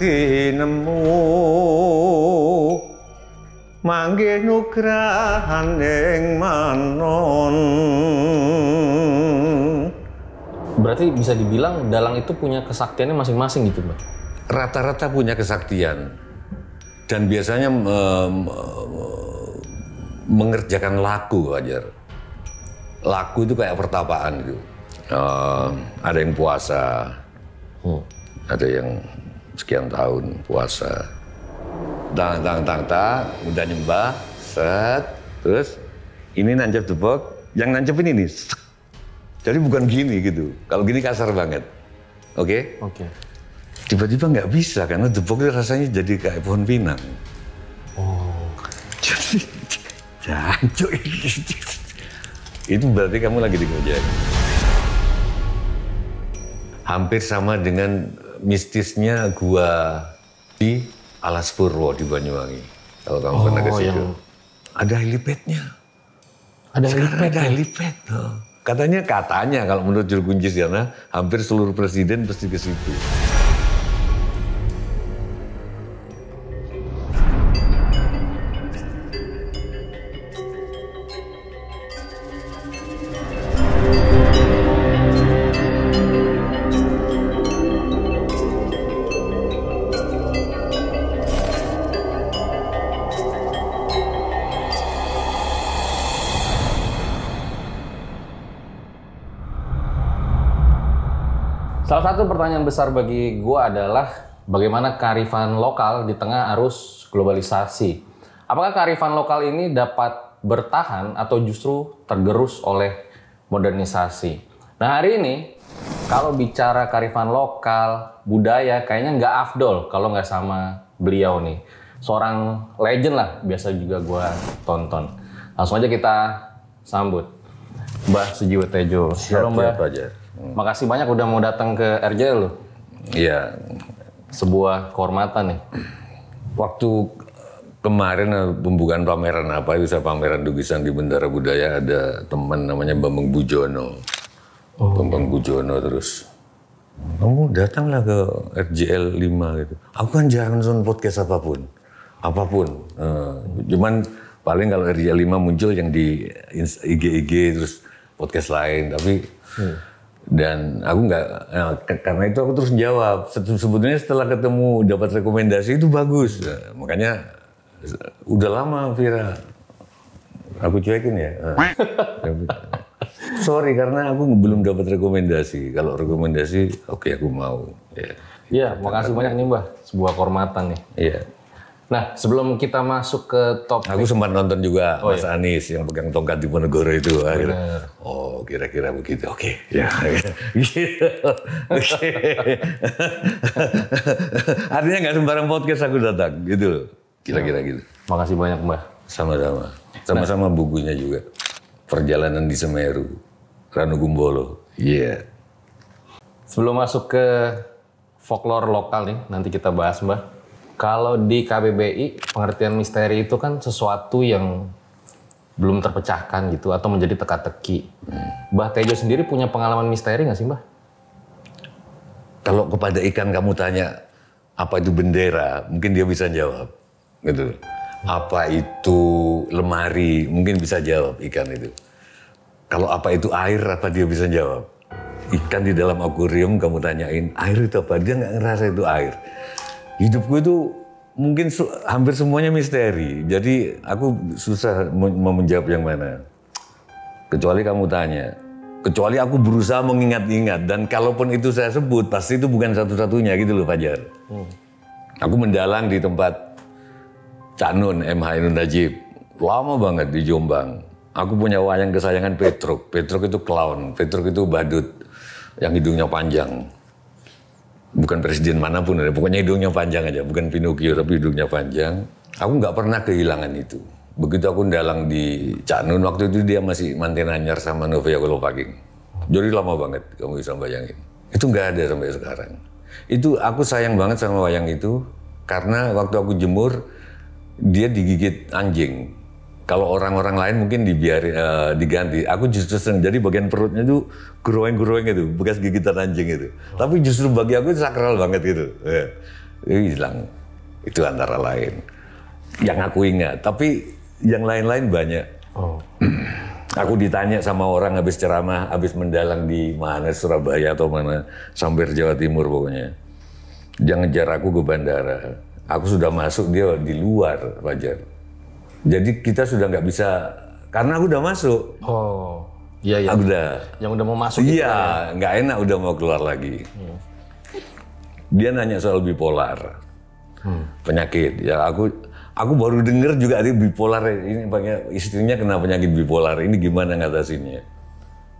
nganti nemu manggih nugrahan ing manon. Berarti bisa dibilang dalang itu punya kesaktiannya masing-masing gitu, Mbak? Rata-rata punya kesaktian dan biasanya mengerjakan laku aja. Laku itu kayak pertapaan gitu. Ada yang puasa, ada yang sekian tahun puasa. Tang, udah nyembah, set, terus ini nancep debok, yang nancepin ini. Jadi bukan gini gitu. Kalau gini kasar banget, oke? Oke. Tiba-tiba nggak bisa karena debok itu rasanya jadi kayak pohon pinang. Oh. Jadi jancuk itu berarti kamu lagi digojek. Hampir sama dengan mistisnya gua di Alas Purwo di Banyuwangi. Kalau kamu pernah ke situ. Ada helipadnya. Ada helipad. Ada helipad. Katanya kalau menurut juru kunci sana hampir seluruh presiden pasti ke situ. Salah satu pertanyaan besar bagi gue adalah bagaimana kearifan lokal di tengah arus globalisasi. Apakah kearifan lokal ini dapat bertahan atau justru tergerus oleh modernisasi? Nah hari ini kalau bicara kearifan lokal, budaya kayaknya nggak afdol kalau nggak sama beliau nih. Seorang legend lah biasa juga gue tonton. Langsung aja kita sambut Mbah Sujiwo Tejo. Halo Mbah. Makasih banyak udah mau datang ke RJL loh. Iya. Sebuah kehormatan nih. Waktu kemarin pembukaan pameran pameran lukisan di Bendara Budaya, ada teman namanya Bambang Bujono. Bambang Bujono terus, kamu datanglah ke RJL 5 gitu. Aku kan jarang nonton podcast apapun. Cuman paling kalau RJL 5 muncul yang di IG terus podcast lain, tapi dan aku nggak, karena itu aku terus jawab. Sebetulnya setelah ketemu dapat rekomendasi itu bagus, makanya udah lama Vira aku cuekin ya. Sorry karena aku belum dapat rekomendasi. Kalau rekomendasi oke, aku mau. Iya, makasih banyak nih Mbah, sebuah kehormatan nih. Iya. Nah, sebelum kita masuk ke topik, aku sempat nonton juga Mas Anies yang pegang tongkat di Diponegoro itu. Akhirnya, kira-kira begitu. Oke. Ya. Gitu. Oke. Artinya nggak sembarang podcast aku datang, gitu. Kira-kira gitu. Makasih banyak Mbah. Sama-sama. Sama-sama bukunya juga. Perjalanan di Semeru, Ranu Gumbolo. Iya. Sebelum masuk ke folklore lokal nih, nanti kita bahas Mbah. Kalau di KBBI, pengertian misteri itu kan sesuatu yang belum terpecahkan gitu, atau menjadi teka-teki. Mbah Tejo sendiri punya pengalaman misteri nggak sih Mbah? Kalau kepada ikan kamu tanya, apa itu bendera, mungkin dia bisa jawab. Gitu. Apa itu lemari, mungkin bisa jawab ikan itu. Kalau apa itu air, apa dia bisa jawab. Ikan di dalam akuarium kamu tanyain, air itu apa? Dia nggak ngerasa itu air. Hidupku itu mungkin hampir semuanya misteri. Jadi aku susah mau menjawab yang mana. Kecuali kamu tanya. Kecuali aku berusaha mengingat-ingat. Dan kalaupun itu saya sebut, pasti itu bukan satu-satunya gitu loh Fajar. Aku mendalang di tempat Cak Nun, MH Ainun Najib. Lama banget di Jombang. Aku punya wayang kesayangan Petruk. Petruk itu clown. Petruk itu badut yang hidungnya panjang. Bukan presiden manapun, pokoknya hidungnya panjang aja. Bukan Pinocchio, tapi hidungnya panjang. Aku nggak pernah kehilangan itu. Begitu aku ndalang di Cak Nun, waktu itu dia masih manten anyar sama Novia Kolopaking. Jadi lama banget, kamu bisa bayangin. Itu nggak ada sampai sekarang. Itu aku sayang banget sama wayang itu, karena waktu aku jemur, dia digigit anjing. Kalau orang-orang lain mungkin diganti. Aku justru senang. Jadi bagian perutnya itu growing itu, bekas gigitan anjing itu. Tapi justru bagi aku itu sakral banget gitu. Ya. hilang. Itu antara lain yang aku ingat. Tapi yang lain-lain banyak. Aku ditanya sama orang habis ceramah, habis mendalang di mana, Surabaya atau mana, sampai Jawa Timur pokoknya. Dia ngejar aku ke bandara. Aku sudah masuk, dia di luar, Fajar. Jadi kita sudah nggak bisa, karena aku udah masuk. Oh, iya. Aku udah. Yang udah mau masuk. Iya, nggak enak udah mau keluar lagi. Dia nanya soal bipolar, penyakit. Ya aku baru dengar juga ada bipolar ini, banyak istrinya kena penyakit bipolar. Ini gimana ngatasinnya?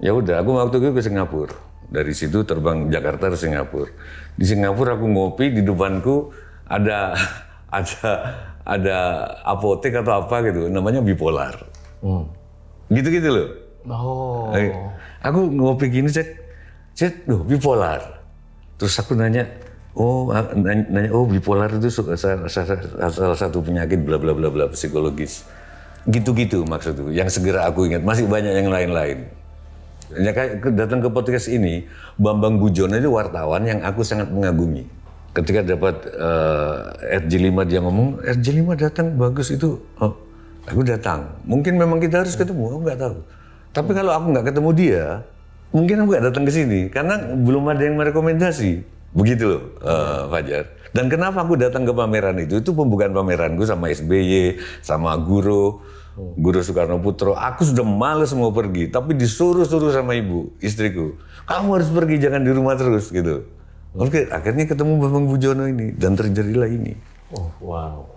Ya udah, aku waktu itu ke Singapura. Dari situ terbang Jakarta ke Singapura. Di Singapura aku ngopi, di depanku ada apotek atau apa gitu, namanya bipolar. Gitu-gitu loh. Oh. Aku ngopi gini, cek, loh bipolar. Terus aku nanya, oh bipolar itu salah satu penyakit bla bla bla bla psikologis. Gitu-gitu maksudku. Yang segera aku ingat, masih banyak yang lain-lain. Ya kayak datang ke podcast ini, Bambang Bujono itu wartawan yang aku sangat mengagumi. Ketika dapat RJ5 dia ngomong, RJ5 datang bagus itu, aku datang. Mungkin memang kita harus ketemu, aku nggak tahu. Tapi kalau aku nggak ketemu dia, mungkin aku nggak datang ke sini karena belum ada yang merekomendasi. Begitu loh, Fajar. Dan kenapa aku datang ke pameran itu pembukaan pameranku sama SBY, sama Guru Soekarno Putro. Aku sudah males mau pergi, tapi disuruh-suruh sama ibu, istriku. Kamu harus pergi, jangan di rumah terus gitu. Oke, akhirnya ketemu Bambang Bujono ini dan terjadilah ini. Oh, wow.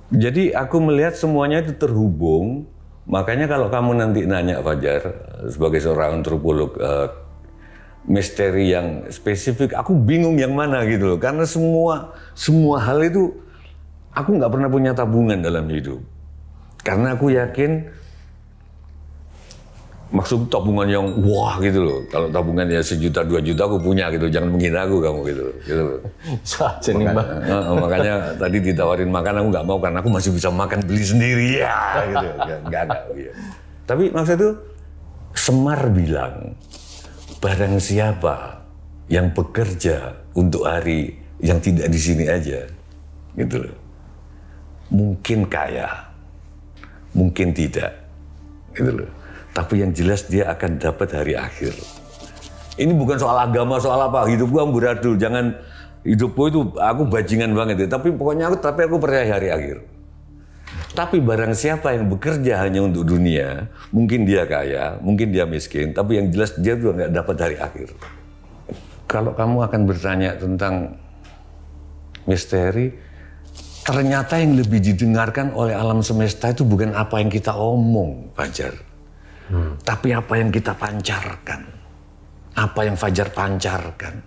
Jadi aku melihat semuanya itu terhubung. Makanya kalau kamu nanti nanya Fajar sebagai seorang antropolog misteri yang spesifik, aku bingung yang mana gitu loh. Karena semua hal itu aku nggak pernah punya tabungan dalam hidup. Karena aku yakin, maksud tabungan yang wah gitu loh. Kalau tabungan ya 1 juta 2 juta aku punya gitu. Jangan menghina aku kamu gitu. Makanya tadi ditawarin makan aku nggak mau karena aku masih bisa makan beli sendiri ya gitu. Enggak. Ya. Tapi maksud itu Semar bilang, barang siapa yang bekerja untuk hari yang tidak di sini aja, gitu loh. Mungkin kaya, mungkin tidak, gitu loh. Tapi yang jelas dia akan dapat hari akhir. Ini bukan soal agama, soal apa. Hidup gua amburadul, jangan hidupku itu aku bajingan banget. Tapi pokoknya aku percaya hari akhir. Tapi barang siapa yang bekerja hanya untuk dunia, mungkin dia kaya, mungkin dia miskin, tapi yang jelas dia juga nggak dapat hari akhir. Kalau kamu akan bertanya tentang misteri, ternyata yang lebih didengarkan oleh alam semesta itu bukan apa yang kita omong, Fajar. Tapi apa yang kita pancarkan. Apa yang Fajar pancarkan.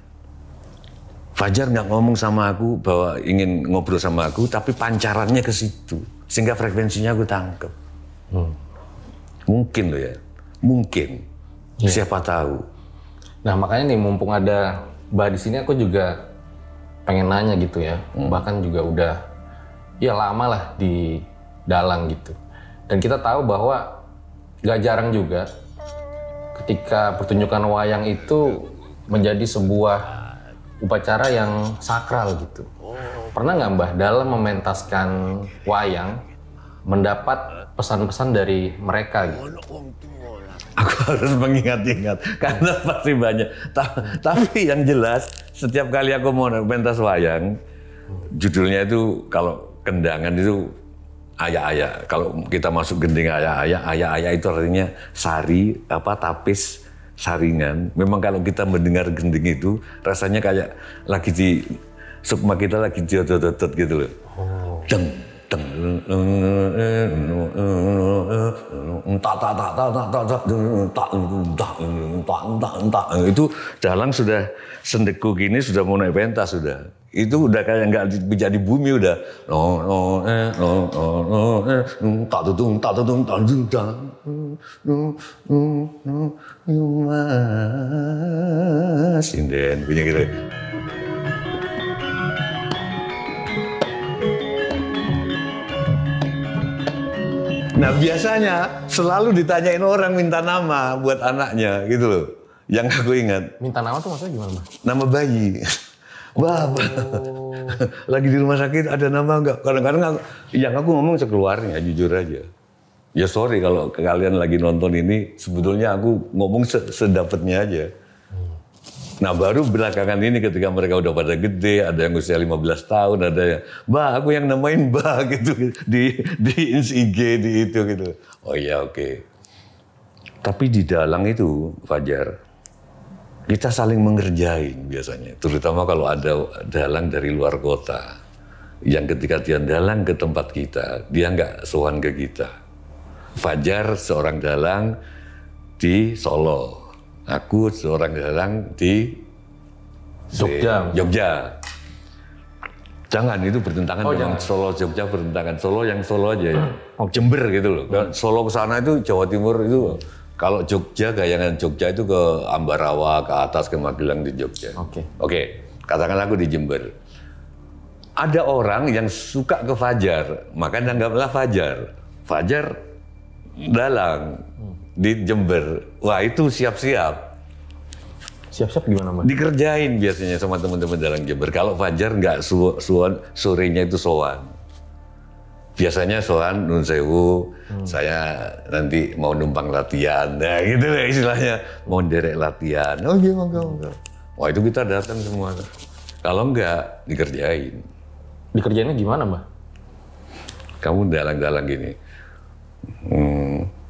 Fajar nggak ngomong sama aku bahwa ingin ngobrol sama aku, tapi pancarannya ke situ. Sehingga frekuensinya aku tangkep. Mungkin loh ya. Mungkin. Siapa tahu. Nah makanya nih mumpung ada Mbah di sini, aku juga pengen nanya gitu ya. Bahkan juga udah ya lama lah di dalang gitu. Dan kita tahu bahwa gak jarang juga ketika pertunjukan wayang itu menjadi sebuah upacara yang sakral gitu. Pernah nggak Mbah dalam mementaskan wayang mendapat pesan-pesan dari mereka gitu? Aku harus mengingat-ingat karena pasti banyak. Tapi yang jelas setiap kali aku mau pentas wayang, judulnya itu kalau kendangan itu aya-aya. Kalau kita masuk gending aya-aya itu artinya sari tapis saringan. Memang kalau kita mendengar gending itu rasanya kayak lagi di sukma kita lagi diotot-otot gitu loh. Deng deng itu dalang sudah sendeku gini sudah mau naik pentas sudah. Itu udah kayak nggak bisa di bumi udah. Sinden punya gitu. Nah biasanya selalu ditanyain orang minta nama buat anaknya gitu loh. Yang aku ingat. Minta nama tuh maksudnya gimana, Mbak? Nama bayi. Wah, lagi di rumah sakit ada nama enggak? Kadang-kadang yang aku ngomong sekeluarnya, jujur aja. Ya sorry kalau kalian lagi nonton ini, sebetulnya aku ngomong sedapatnya aja. Nah baru belakangan ini ketika mereka udah pada gede, ada yang usia 15 tahun, ada yang, Mbak aku yang namain Mbak gitu, di IG, di itu gitu. Oh iya oke. Tapi di dalang itu, Fajar, kita saling mengerjain biasanya. Terutama kalau ada dalang dari luar kota. Yang ketika dia dalang ke tempat kita, dia nggak sowan ke kita. Fajar seorang dalang di Solo. Aku seorang dalang di Jogja. Jangan, itu bertentangan dengan Solo Jogja, bertentangan. Solo yang Solo aja ya. Jember gitu loh. Solo ke sana itu Jawa Timur itu. Kalau Jogja, gayangan Jogja itu ke Ambarawa, ke atas ke Magelang di Jogja. Oke. Katakan aku di Jember. Ada orang yang suka ke Fajar, maka anggaplah Fajar. Fajar dalang di Jember. Wah itu siap-siap. Siap-siap gimana Mas? Dikerjain biasanya sama teman-teman dalang Jember. Kalau Fajar nggak sorenya itu sowan. Biasanya sowan nun sewu, saya nanti mau numpang latihan, nah gitu lah istilahnya, mau derek latihan. Oh iya enggak. Wah itu kita datang semua. Kalau enggak dikerjain. Dikerjainnya gimana Mbak? Kamu dalang-dalang gini.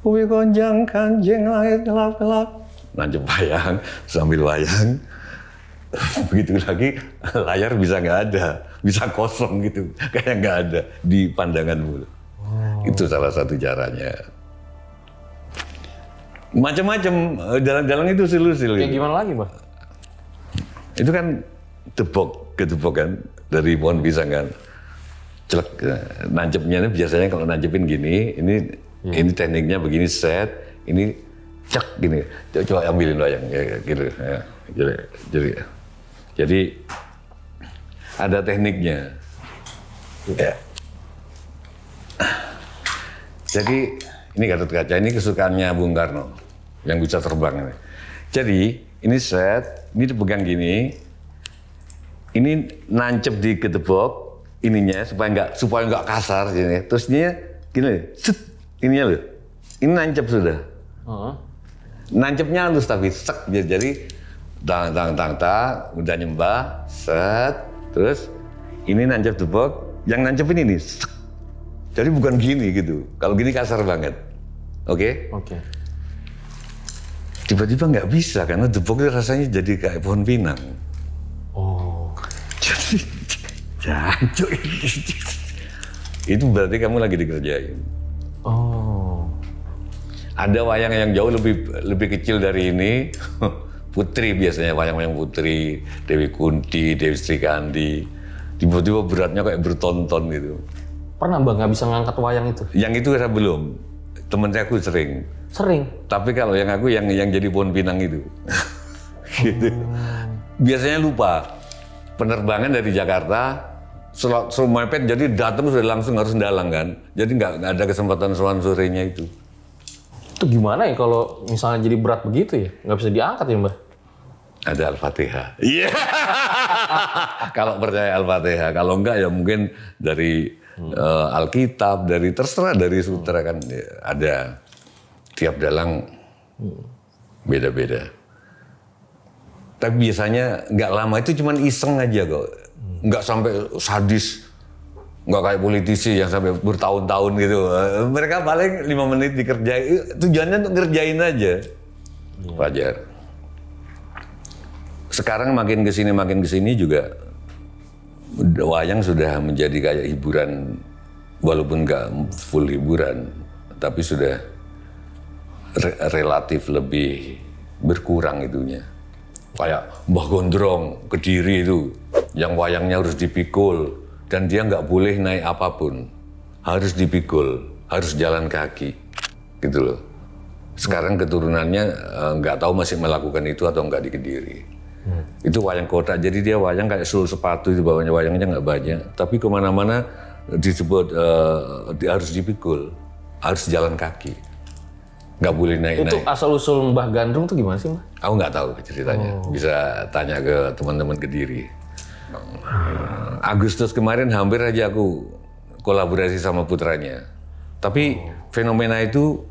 Uwi konjang kanjeng langit gelap-gelap. Nancep wayang, sambil wayang. Begitu lagi layar bisa nggak ada, bisa kosong gitu, kayak nggak ada di pandanganmu. Itu salah satu caranya. Macam-macam dalang-dalang itu usil-usil. Kayak gimana lagi, Mbak? Itu kan gedebok kan dari pohon pisang kan. Celek, nancepnya biasanya kalau nancepin gini, ini tekniknya begini set, ini cek gini. Coba ambilin wayang ya, gitu ya. Jadi ada tekniknya. Ya. Jadi ini Gatot Kaca, ini kesukaannya Bung Karno yang bisa terbang ini. Jadi ini set, ini dipegang gini, ini nancep di gedebok ininya supaya nggak kasar gini. Terus ini gini, set, ininya loh, ini nancep sudah. Nancepnya halus tapi sek, jadi tang udah nyembah, set, terus ini nancep debok, yang nancep ini sek. Jadi bukan gini gitu. Kalau gini kasar banget. Oke? Oke. Tiba-tiba nggak bisa karena debok itu rasanya jadi kayak pohon pinang. Oh. Jadi jancuk. Itu berarti kamu lagi dikerjain. Oh. Ada wayang yang jauh lebih kecil dari ini. Putri biasanya, wayang-wayang putri, Dewi Kunti, Dewi Srikandi. Tiba-tiba beratnya kayak bertonton gitu. Pernah Bang nggak bisa ngangkat wayang itu? Yang itu saya belum. Temen aku sering. Sering? Tapi kalau yang aku yang jadi pohon pinang itu. Gitu. Biasanya lupa. Penerbangan dari Jakarta, suruh mepet jadi datang sudah langsung harus dalang kan. Jadi nggak ada kesempatan sowan sorenya itu. Itu gimana ya kalau misalnya jadi berat begitu ya? Nggak bisa diangkat ya Mbak? Ada Al-Fatihah. Iya. Kalau percaya Al-Fatihah. Kalau enggak ya mungkin dari Alkitab, dari terserah dari sutra kan ada. Tiap dalang beda-beda. Tapi biasanya nggak lama itu cuman iseng aja kok. Nggak sampai sadis. Nggak kayak politisi yang sampai bertahun-tahun gitu. Mereka paling 5 menit dikerjain. Tujuannya untuk ngerjain aja. Wajar. Sekarang makin kesini juga wayang sudah menjadi kayak hiburan, walaupun nggak full hiburan, tapi sudah relatif lebih berkurang itunya. Kayak Mbah Gondrong, Kediri itu, yang wayangnya harus dipikul, dan dia nggak boleh naik apapun, harus dipikul, harus jalan kaki, gitu loh. Sekarang keturunannya nggak tahu masih melakukan itu atau nggak di Kediri. Itu wayang kotak, jadi dia wayang kayak sul sepatu, di bawahnya wayangnya nggak banyak, tapi kemana-mana disebut harus dipikul, harus jalan kaki, nggak boleh naik-naik. Itu asal-usul Mbah Gandrung tuh gimana sih Mbah? Aku nggak tahu ceritanya, bisa tanya ke teman-teman Kediri. Agustus kemarin hampir aja aku kolaborasi sama putranya. Tapi fenomena itu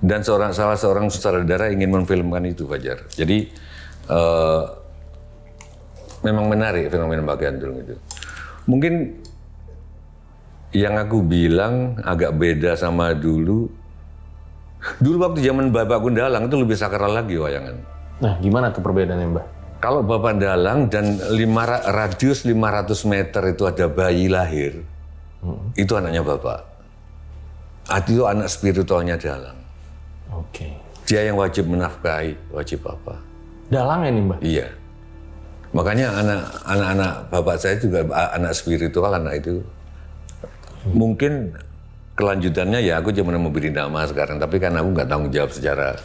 dan salah seorang sutradara ingin memfilmkan itu, Fajar. Jadi memang menarik fenomena Mbak Gandrung itu. Mungkin yang aku bilang agak beda sama dulu. Dulu waktu zaman Bapak Dalang itu lebih sakral lagi wayangan. Nah, gimana tuh perbedaannya, Mbak? Kalau Bapak Dalang dan radius 500 meter itu ada bayi lahir, itu anaknya Bapak. Itu anak spiritualnya Dalang. Oke. Dia yang wajib menafkahi, wajib apa? Dalang ya nih, Mbak? Iya. Makanya anak-anak Bapak saya juga anak spiritual, anak itu. Mungkin kelanjutannya ya aku cuma memberi nama sekarang, tapi kan aku nggak tanggung jawab secara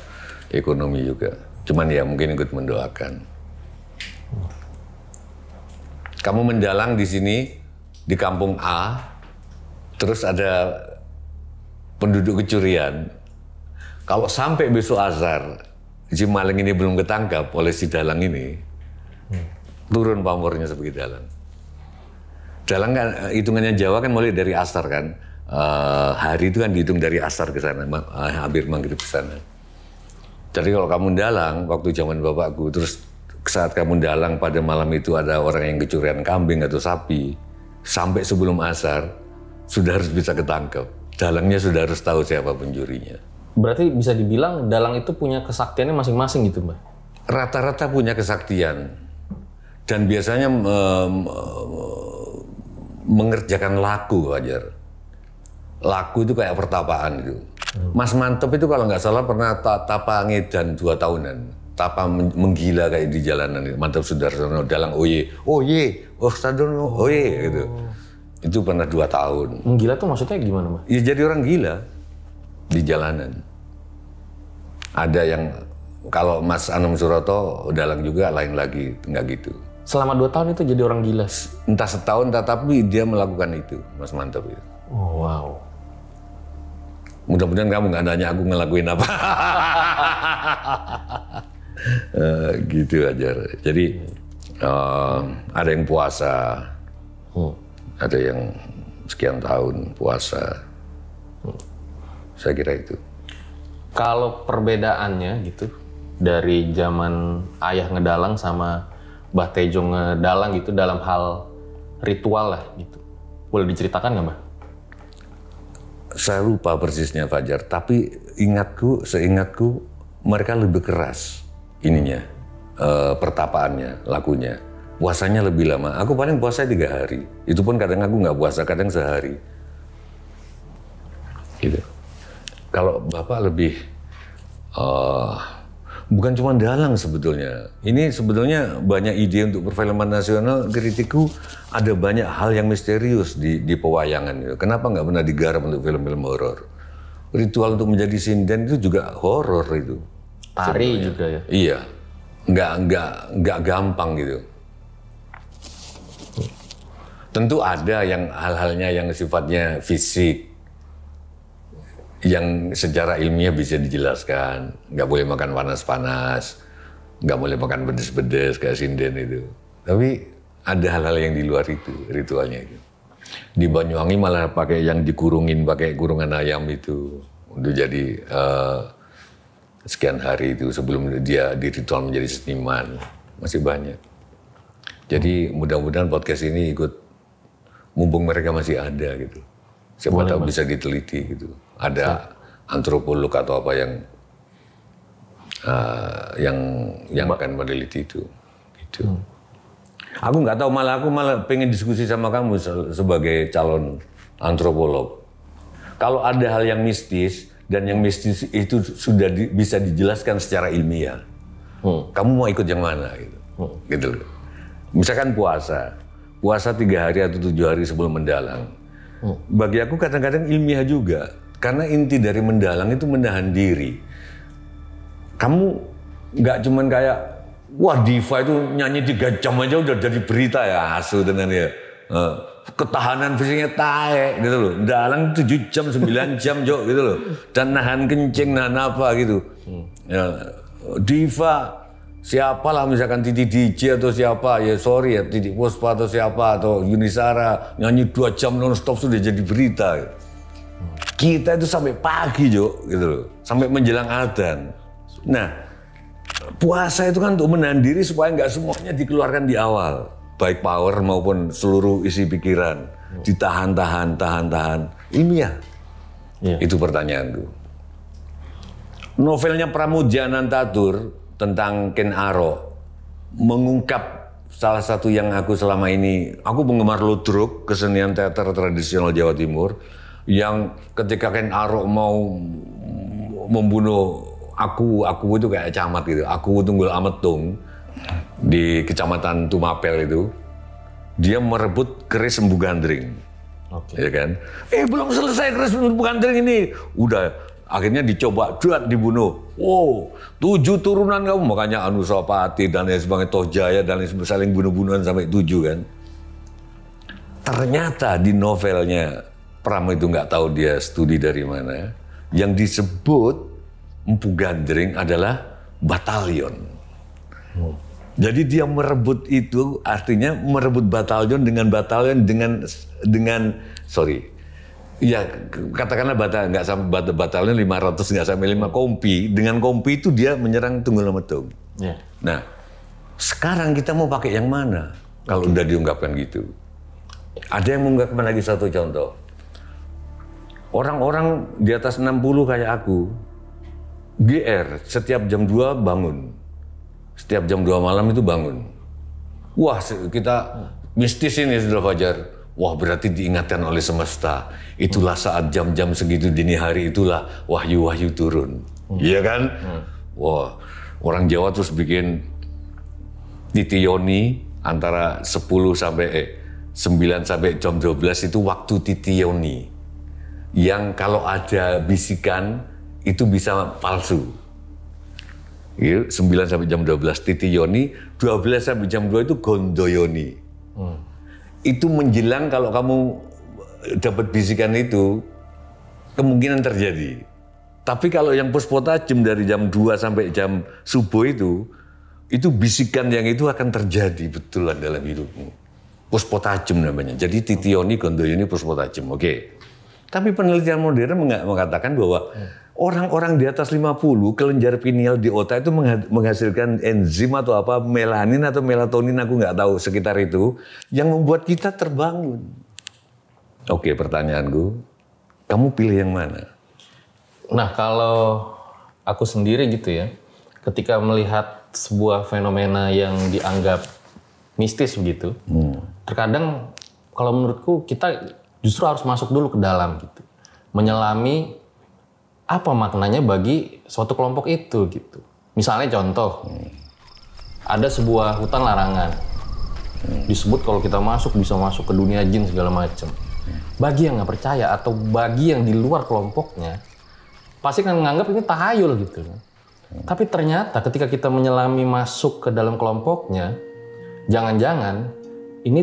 ekonomi juga. Cuman ya mungkin ikut mendoakan. Kamu mendalang di sini, di kampung A, terus ada penduduk kecurian. Kalau sampai besok azhar, si maling ini belum ketangkap oleh si dalang ini, turun pamornya sebagai dalang. Dalang kan, hitungannya Jawa kan mulai dari asar kan. Hari itu kan dihitung dari asar ke sana, hampir maghrib ke sana. Jadi kalau kamu dalang, waktu zaman bapakku, terus saat kamu dalang pada malam itu ada orang yang kecurian kambing atau sapi, sampai sebelum asar sudah harus bisa ketangkep. Dalangnya sudah harus tahu siapa pencurinya. Berarti bisa dibilang dalang itu punya kesaktiannya masing-masing gitu, Mbak? Rata-rata punya kesaktian dan biasanya mengerjakan laku, Wajar. Laku itu kayak pertapaan gitu. Mas Mantep itu kalau nggak salah pernah tapa ngedan 2 tahunan. Tapa menggila kayak di jalanan. Mantep Sudarsono, Dalang oye, oh Sadono oye gitu. Itu pernah 2 tahun. Menggila tuh maksudnya gimana, Mbak? Ya jadi orang gila di jalanan. Ada yang kalau Mas Anom Suroto dalang juga lain lagi, nggak gitu. Selama 2 tahun itu jadi orang gila? Entah setahun, tapi dia melakukan itu, Mas Mantep itu. Oh, wow. Mudah-mudahan kamu nggak nanya aku ngelakuin apa. Gitu aja. Jadi ada yang puasa, ada yang sekian tahun puasa. Saya kira itu. Kalau perbedaannya gitu dari zaman ayah ngedalang sama Mbah Tejo ngedalang gitu dalam hal ritual lah gitu, boleh diceritakan nggak, Mbah? Saya lupa persisnya, Fajar, tapi seingatku mereka lebih keras ininya, pertapaannya, lakunya. Puasanya lebih lama. Aku paling puasa 3 hari. Itu pun kadang aku nggak puasa, kadang sehari. Gitu. Kalau Bapak lebih, bukan cuma dalang sebetulnya. Ini sebetulnya banyak ide untuk perfilman nasional. Kritikku ada banyak hal yang misterius di pewayangan. Kenapa nggak pernah digarap untuk film-film horor? Ritual untuk menjadi sinden itu juga horor itu. Tari juga ya? Iya, nggak gampang gitu. Tentu ada yang hal-halnya yang sifatnya fisik, yang secara ilmiah bisa dijelaskan. Nggak boleh makan panas-panas, nggak boleh makan pedes-pedes kayak sinden itu. Tapi ada hal-hal yang di luar itu, ritualnya itu. Di Banyuwangi malah pakai yang dikurungin, pakai kurungan ayam itu. Untuk jadi sekian hari itu sebelum dia di ritual menjadi seniman. Masih banyak. Jadi mudah-mudahan podcast ini ikut, mumpung mereka masih ada gitu. Siapa tahu bisa diteliti gitu. Ada antropolog atau apa yang akan meneliti itu. Gitu. Aku nggak tahu, aku malah pengen diskusi sama kamu sebagai calon antropolog. Kalau ada hal yang mistis dan yang mistis itu sudah bisa dijelaskan secara ilmiah, kamu mau ikut yang mana gitu? Gitu loh. Misalkan puasa 3 hari atau 7 hari sebelum mendalang. Bagi aku kadang-kadang ilmiah juga, karena inti dari mendalang itu menahan diri. Kamu nggak cuman kayak, wah diva itu nyanyi 3 jam aja udah jadi berita ya, asu dengan ya. Ketahanan fisiknya taek gitu loh. Dalang 7 jam, 9 jam Jo gitu loh. Dan nahan kencing, nahan apa gitu. Ya, diva siapalah misalkan Titi DJ atau siapa, ya sorry ya Titi Puspa atau siapa atau Yuni Shara nyanyi 2 jam non-stop sudah jadi berita. Kita itu sampai pagi Jo, gitu loh, sampai menjelang adzan. Nah, puasa itu kan untuk menahan diri supaya nggak semuanya dikeluarkan di awal, baik power maupun seluruh isi pikiran, ditahan-tahan, ilmiah. Itu pertanyaanku. Novelnya Pramudia Anantatur tentang Ken Arok mengungkap salah satu yang aku selama ini, aku penggemar ludruk, kesenian teater tradisional Jawa Timur, yang ketika Ken Arok mau membunuh aku itu kayak camat gitu, aku Tunggul Ametung di Kecamatan Tumapel itu, dia merebut keris Empu Gandring. Ya kan? Belum selesai keris Empu Gandring ini, udah. Akhirnya dicoba, dibunuh. Wow, 7 turunan kamu, makanya Anusapati dan lain sebagainya, Tohjaya dan lain sebagainya, saling bunuh-bunuhan sampai 7 kan. Ternyata di novelnya Pram itu nggak tahu dia studi dari mana. Yang disebut Empu Gandring adalah batalion. Jadi dia merebut itu artinya merebut batalion dengan sorry. Ya katakanlah nggak sampai batalion 500, nggak sampai 5 kompi. Dengan kompi itu dia menyerang Tunggul Ametung. Nah, sekarang kita mau pakai yang mana? Kalau udah diungkapkan gitu. Ada yang mengungkapkan lagi satu contoh. Orang-orang di atas 60 kayak aku, GR setiap jam 2 bangun. Setiap jam 2 malam itu bangun. Wah, kita mistis ini sudah Fajar. Wah, berarti diingatkan oleh semesta. Itulah saat jam-jam segitu dini hari, itulah wahyu-wahyu turun. Iya kan? Wah, orang Jawa terus bikin titiyoni antara 9 sampai jam 12 itu waktu titiyoni. Yang kalau ada bisikan itu bisa palsu. 9 sampai jam 12 titiyoni, 12 sampai jam 2 itu gondoyoni. Itu menjelang kalau kamu dapat bisikan itu, kemungkinan terjadi. Tapi kalau yang puspotajem dari jam 2 sampai jam subuh itu bisikan yang itu akan terjadi betulan dalam hidupmu. Puspotajem namanya. Jadi titiyoni, gondoyoni, puspotajem. Oke. Tapi penelitian modern mengatakan bahwa orang-orang di atas 50, kelenjar pineal di otak itu menghasilkan enzim atau apa, melanin atau melatonin, aku nggak tahu, sekitar itu, yang membuat kita terbangun. Oke, pertanyaanku, kamu pilih yang mana? Nah, kalau aku sendiri gitu ya, ketika melihat sebuah fenomena yang dianggap mistis begitu, terkadang kalau menurutku kita justru harus masuk dulu ke dalam gitu, menyelami apa maknanya bagi suatu kelompok itu gitu. Misalnya contoh, ada sebuah hutan larangan. Disebut kalau kita masuk bisa masuk ke dunia jin segala macam. Bagi yang nggak percaya atau bagi yang di luar kelompoknya, pasti kan menganggap ini tahayul gitu. Tapi ternyata ketika kita menyelami masuk ke dalam kelompoknya, jangan-jangan ini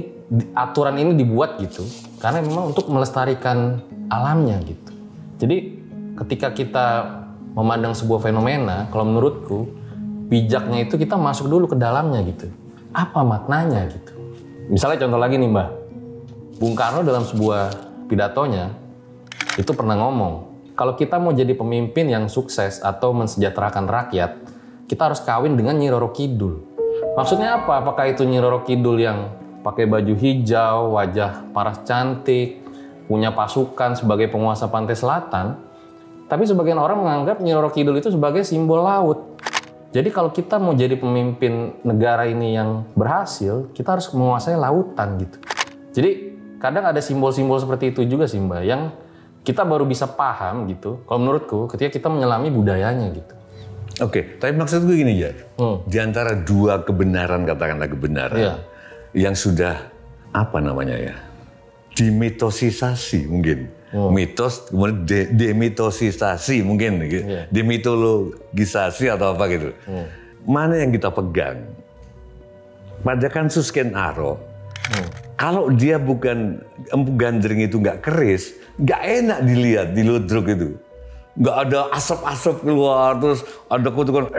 aturan ini dibuat gitu karena memang untuk melestarikan alamnya gitu. Jadi ketika kita memandang sebuah fenomena, kalau menurutku bijaknya itu kita masuk dulu ke dalamnya gitu. Apa maknanya gitu. Misalnya contoh lagi nih Mbak, Bung Karno dalam sebuah pidatonya itu pernah ngomong, kalau kita mau jadi pemimpin yang sukses atau mensejahterakan rakyat, kita harus kawin dengan Nyi Roro Kidul. Maksudnya apa? Apakah itu Nyi Roro Kidul yang pakai baju hijau, wajah paras cantik, punya pasukan sebagai penguasa pantai selatan? Tapi sebagian orang menganggap Nyi Roro Kidul itu sebagai simbol laut. Jadi kalau kita mau jadi pemimpin negara ini yang berhasil, kita harus menguasai lautan gitu. Jadi kadang ada simbol-simbol seperti itu juga sih Mbak, yang kita baru bisa paham gitu. Kalau menurutku ketika kita menyelami budayanya gitu. Oke, tapi maksud gue gini ya, di antara dua kebenaran, katakanlah kebenaran, yang sudah apa namanya ya, dimitosisasi mungkin. Mitos, kemudian demitosisasi mungkin, demitologisasi atau apa gitu. Mana yang kita pegang? Pada kasus Ken Arok, kalau dia bukan Empu Gandring itu nggak keris, nggak enak dilihat di ludruk itu. Nggak ada asap-asap keluar, terus ada kutukan,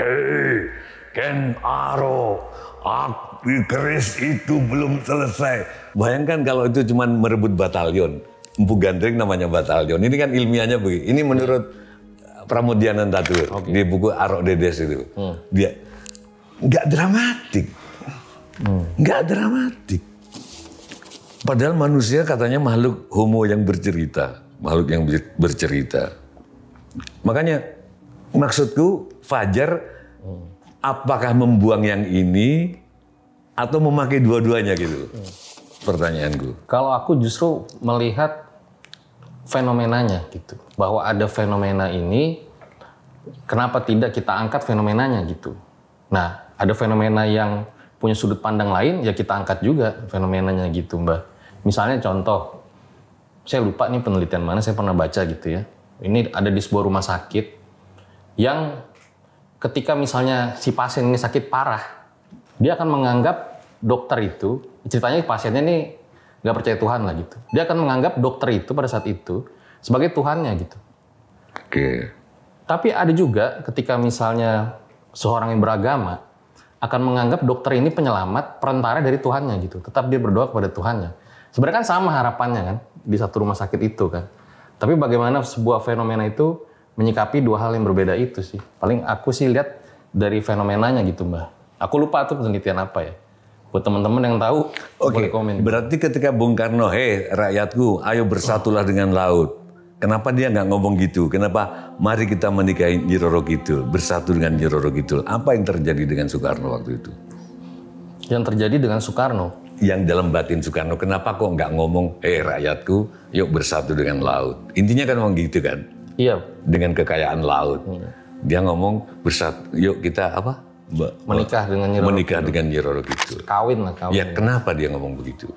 Ken Arok, api keris itu belum selesai. Bayangkan kalau itu cuma merebut batalion. Empu Gandring namanya batalion. Ini kan ilmiahnya begini. Ini menurut Pramudiana Tatur di buku Arok Dedes itu. Dia nggak dramatik. Nggak dramatik. Padahal manusia katanya makhluk homo yang bercerita. Makhluk yang bercerita. Makanya maksudku Fajar apakah membuang yang ini atau memakai dua-duanya gitu. Pertanyaanku. Kalau aku justru melihat fenomenanya gitu. Bahwa ada fenomena ini, kenapa tidak kita angkat fenomenanya gitu. Nah, ada fenomena yang punya sudut pandang lain, ya kita angkat juga fenomenanya gitu, Mbak. Misalnya contoh, saya lupa nih penelitian mana, saya pernah baca gitu ya. Ini ada di sebuah rumah sakit yang ketika misalnya si pasien ini sakit parah, dia akan menganggap dokter itu, ceritanya pasiennya ini nggak percaya Tuhan lah gitu. Dia akan menganggap dokter itu pada saat itu sebagai Tuhannya gitu. Oke. Tapi ada juga ketika misalnya seorang yang beragama akan menganggap dokter ini penyelamat, perantara dari Tuhannya gitu. Tetap dia berdoa kepada Tuhannya. Sebenarnya kan sama harapannya kan di satu rumah sakit itu kan. Tapi bagaimana sebuah fenomena itu menyikapi dua hal yang berbeda itu sih. Paling aku sih lihat dari fenomenanya gitu, Mbak. Aku lupa tuh penelitian apa ya. Buat teman-teman yang tahu, boleh komen. Berarti ketika Bung Karno, hei rakyatku, ayo bersatulah dengan laut. Kenapa dia nggak ngomong gitu? Kenapa mari kita menikahi Nyi Roro Kidul, bersatu dengan Nyi Roro Kidul? Apa yang terjadi dengan Soekarno waktu itu? Yang terjadi dengan Soekarno? Yang dalam batin Soekarno, kenapa kok nggak ngomong, hei rakyatku, yuk bersatu dengan laut? Intinya kan ngomong gitu kan? Iya. Dengan kekayaan laut. Dia ngomong bersatu, yuk kita apa? Menikah dengan Nyi Roro. Menikah dengan Nyi Roro Kidul. Kawin lah, kawin. Ya kenapa dia ngomong begitu?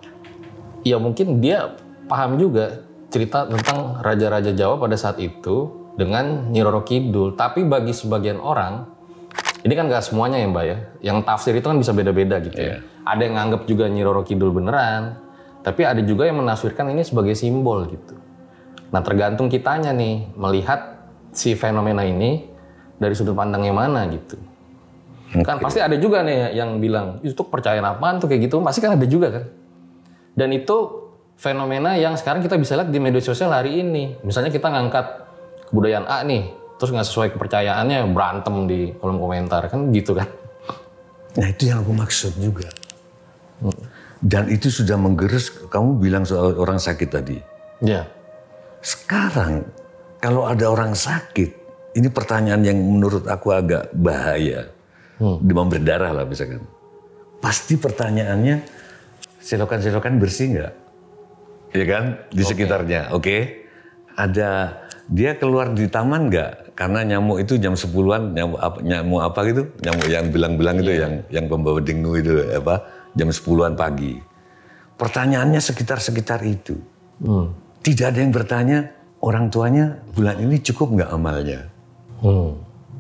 Ya mungkin dia paham juga cerita tentang Raja-Raja Jawa pada saat itu dengan Nyi Roro Kidul. Tapi bagi sebagian orang, ini kan gak semuanya ya Mbak ya. Yang tafsir itu kan bisa beda-beda gitu ya. Ada yang nganggap juga Nyi Roro Kidul beneran. Tapi ada juga yang menafsirkan ini sebagai simbol gitu. Nah tergantung kitanya nih melihat si fenomena ini dari sudut pandang yang mana gitu. Kan pasti ada juga nih yang bilang, itu percayaan apaan tuh kayak gitu. Pasti kan ada juga kan. Dan itu fenomena yang sekarang kita bisa lihat di media sosial hari ini. Misalnya kita ngangkat kebudayaan A nih, terus nggak sesuai kepercayaannya berantem di kolom komentar. Kan gitu kan. Nah itu yang aku maksud juga. Dan itu sudah menggerus, kamu bilang soal orang sakit tadi. Iya. Sekarang kalau ada orang sakit, ini pertanyaan yang menurut aku agak bahaya. Demam berdarah lah misalkan. Pasti pertanyaannya, selokan-selokan bersih nggak? Ya kan? Di sekitarnya, oke? Ada, dia keluar di taman nggak? Karena nyamuk itu jam 10-an, nyamuk apa gitu? Nyamuk yang belang-belang itu, yang pembawa dengue itu, apa? Jam 10-an pagi. Pertanyaannya sekitar-sekitar itu. Tidak ada yang bertanya, orang tuanya bulan ini cukup nggak amalnya?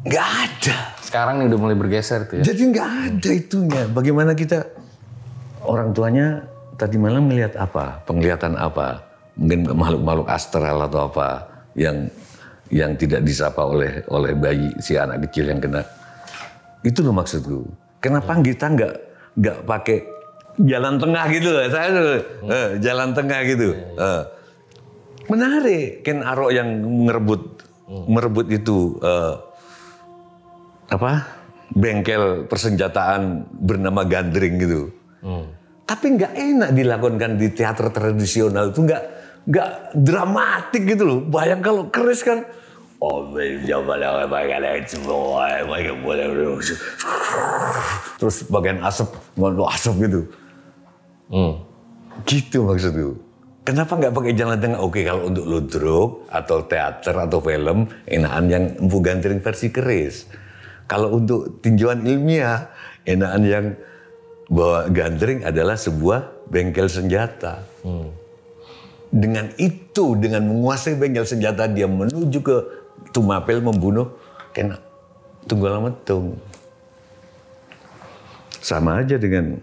Nggak ada. Sekarang nih udah mulai bergeser tuh ya. Jadi nggak ada itunya. Bagaimana kita, orang tuanya tadi malam melihat apa? Penglihatan apa? Mungkin makhluk-makhluk astral atau apa yang tidak disapa oleh bayi, si anak kecil yang kena. Itu loh maksudku. Kenapa kita nggak pakai jalan tengah gitu? Saya jalan tengah gitu. Menarik. Ken Arok yang merebut itu bengkel persenjataan bernama Gandring gitu. Tapi nggak enak dilakukan di teater tradisional itu, nggak dramatik gitu loh. Bayang kalau keris kan, terus bagian asap gitu. Gitu maksudku. Kenapa nggak pakai jalan tengah? Oke, kalau untuk ludruk atau teater atau film, enakan yang Empu Gandring versi keris. Kalau untuk tinjauan ilmiah, enakan yang bahwa Gandring adalah sebuah bengkel senjata. Dengan itu, dengan menguasai bengkel senjata, dia menuju ke Tumapel membunuh Ken Tunggal Metung. Sama aja dengan,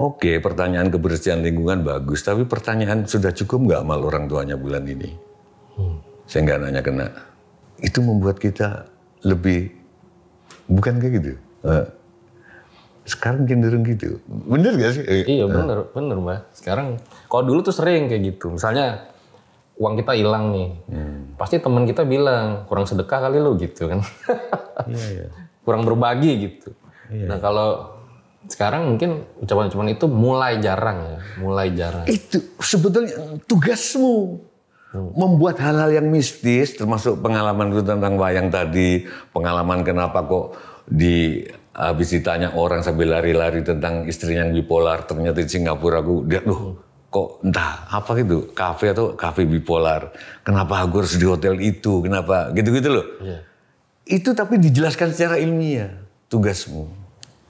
oke, pertanyaan kebersihan lingkungan bagus, tapi pertanyaan sudah cukup nggak amal orang tuanya bulan ini? Saya nggak nanya kena. Itu membuat kita lebih, bukan kayak gitu. Sekarang cenderung gitu. Bener gak sih? Iya bener Mbak. Sekarang kalau dulu tuh sering kayak gitu. Misalnya uang kita hilang nih, pasti teman kita bilang kurang sedekah kali lu gitu kan. Iya. Kurang berbagi gitu. Nah kalau sekarang mungkin ucapan-ucapan itu mulai jarang. Itu sebetulnya tugasmu. Membuat hal-hal yang mistis, termasuk pengalaman itu tentang wayang tadi, pengalaman kenapa kok habis ditanya orang sambil lari-lari tentang istrinya yang bipolar, ternyata di Singapura aku lihat, kok entah apa gitu, kafe bipolar, kenapa aku harus di hotel itu, kenapa, gitu-gitu loh. Yeah. Itu tapi dijelaskan secara ilmiah, tugasmu.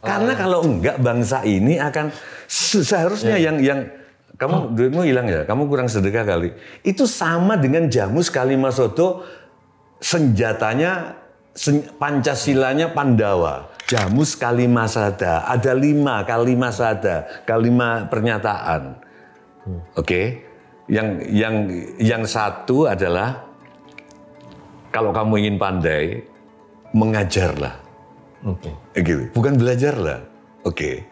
Karena kalau enggak, bangsa ini akan seharusnya yang kamu duitmu hilang ya, kamu kurang sedekah kali. Itu sama dengan jamus Kalimasodo, senjatanya Pancasilanya Pandawa. Jamus Kalimasada, ada 5 Kalimasada, kalimat pernyataan. Oke. Yang satu adalah kalau kamu ingin pandai, mengajarlah. Oke. Gitu. Bukan belajarlah. Oke.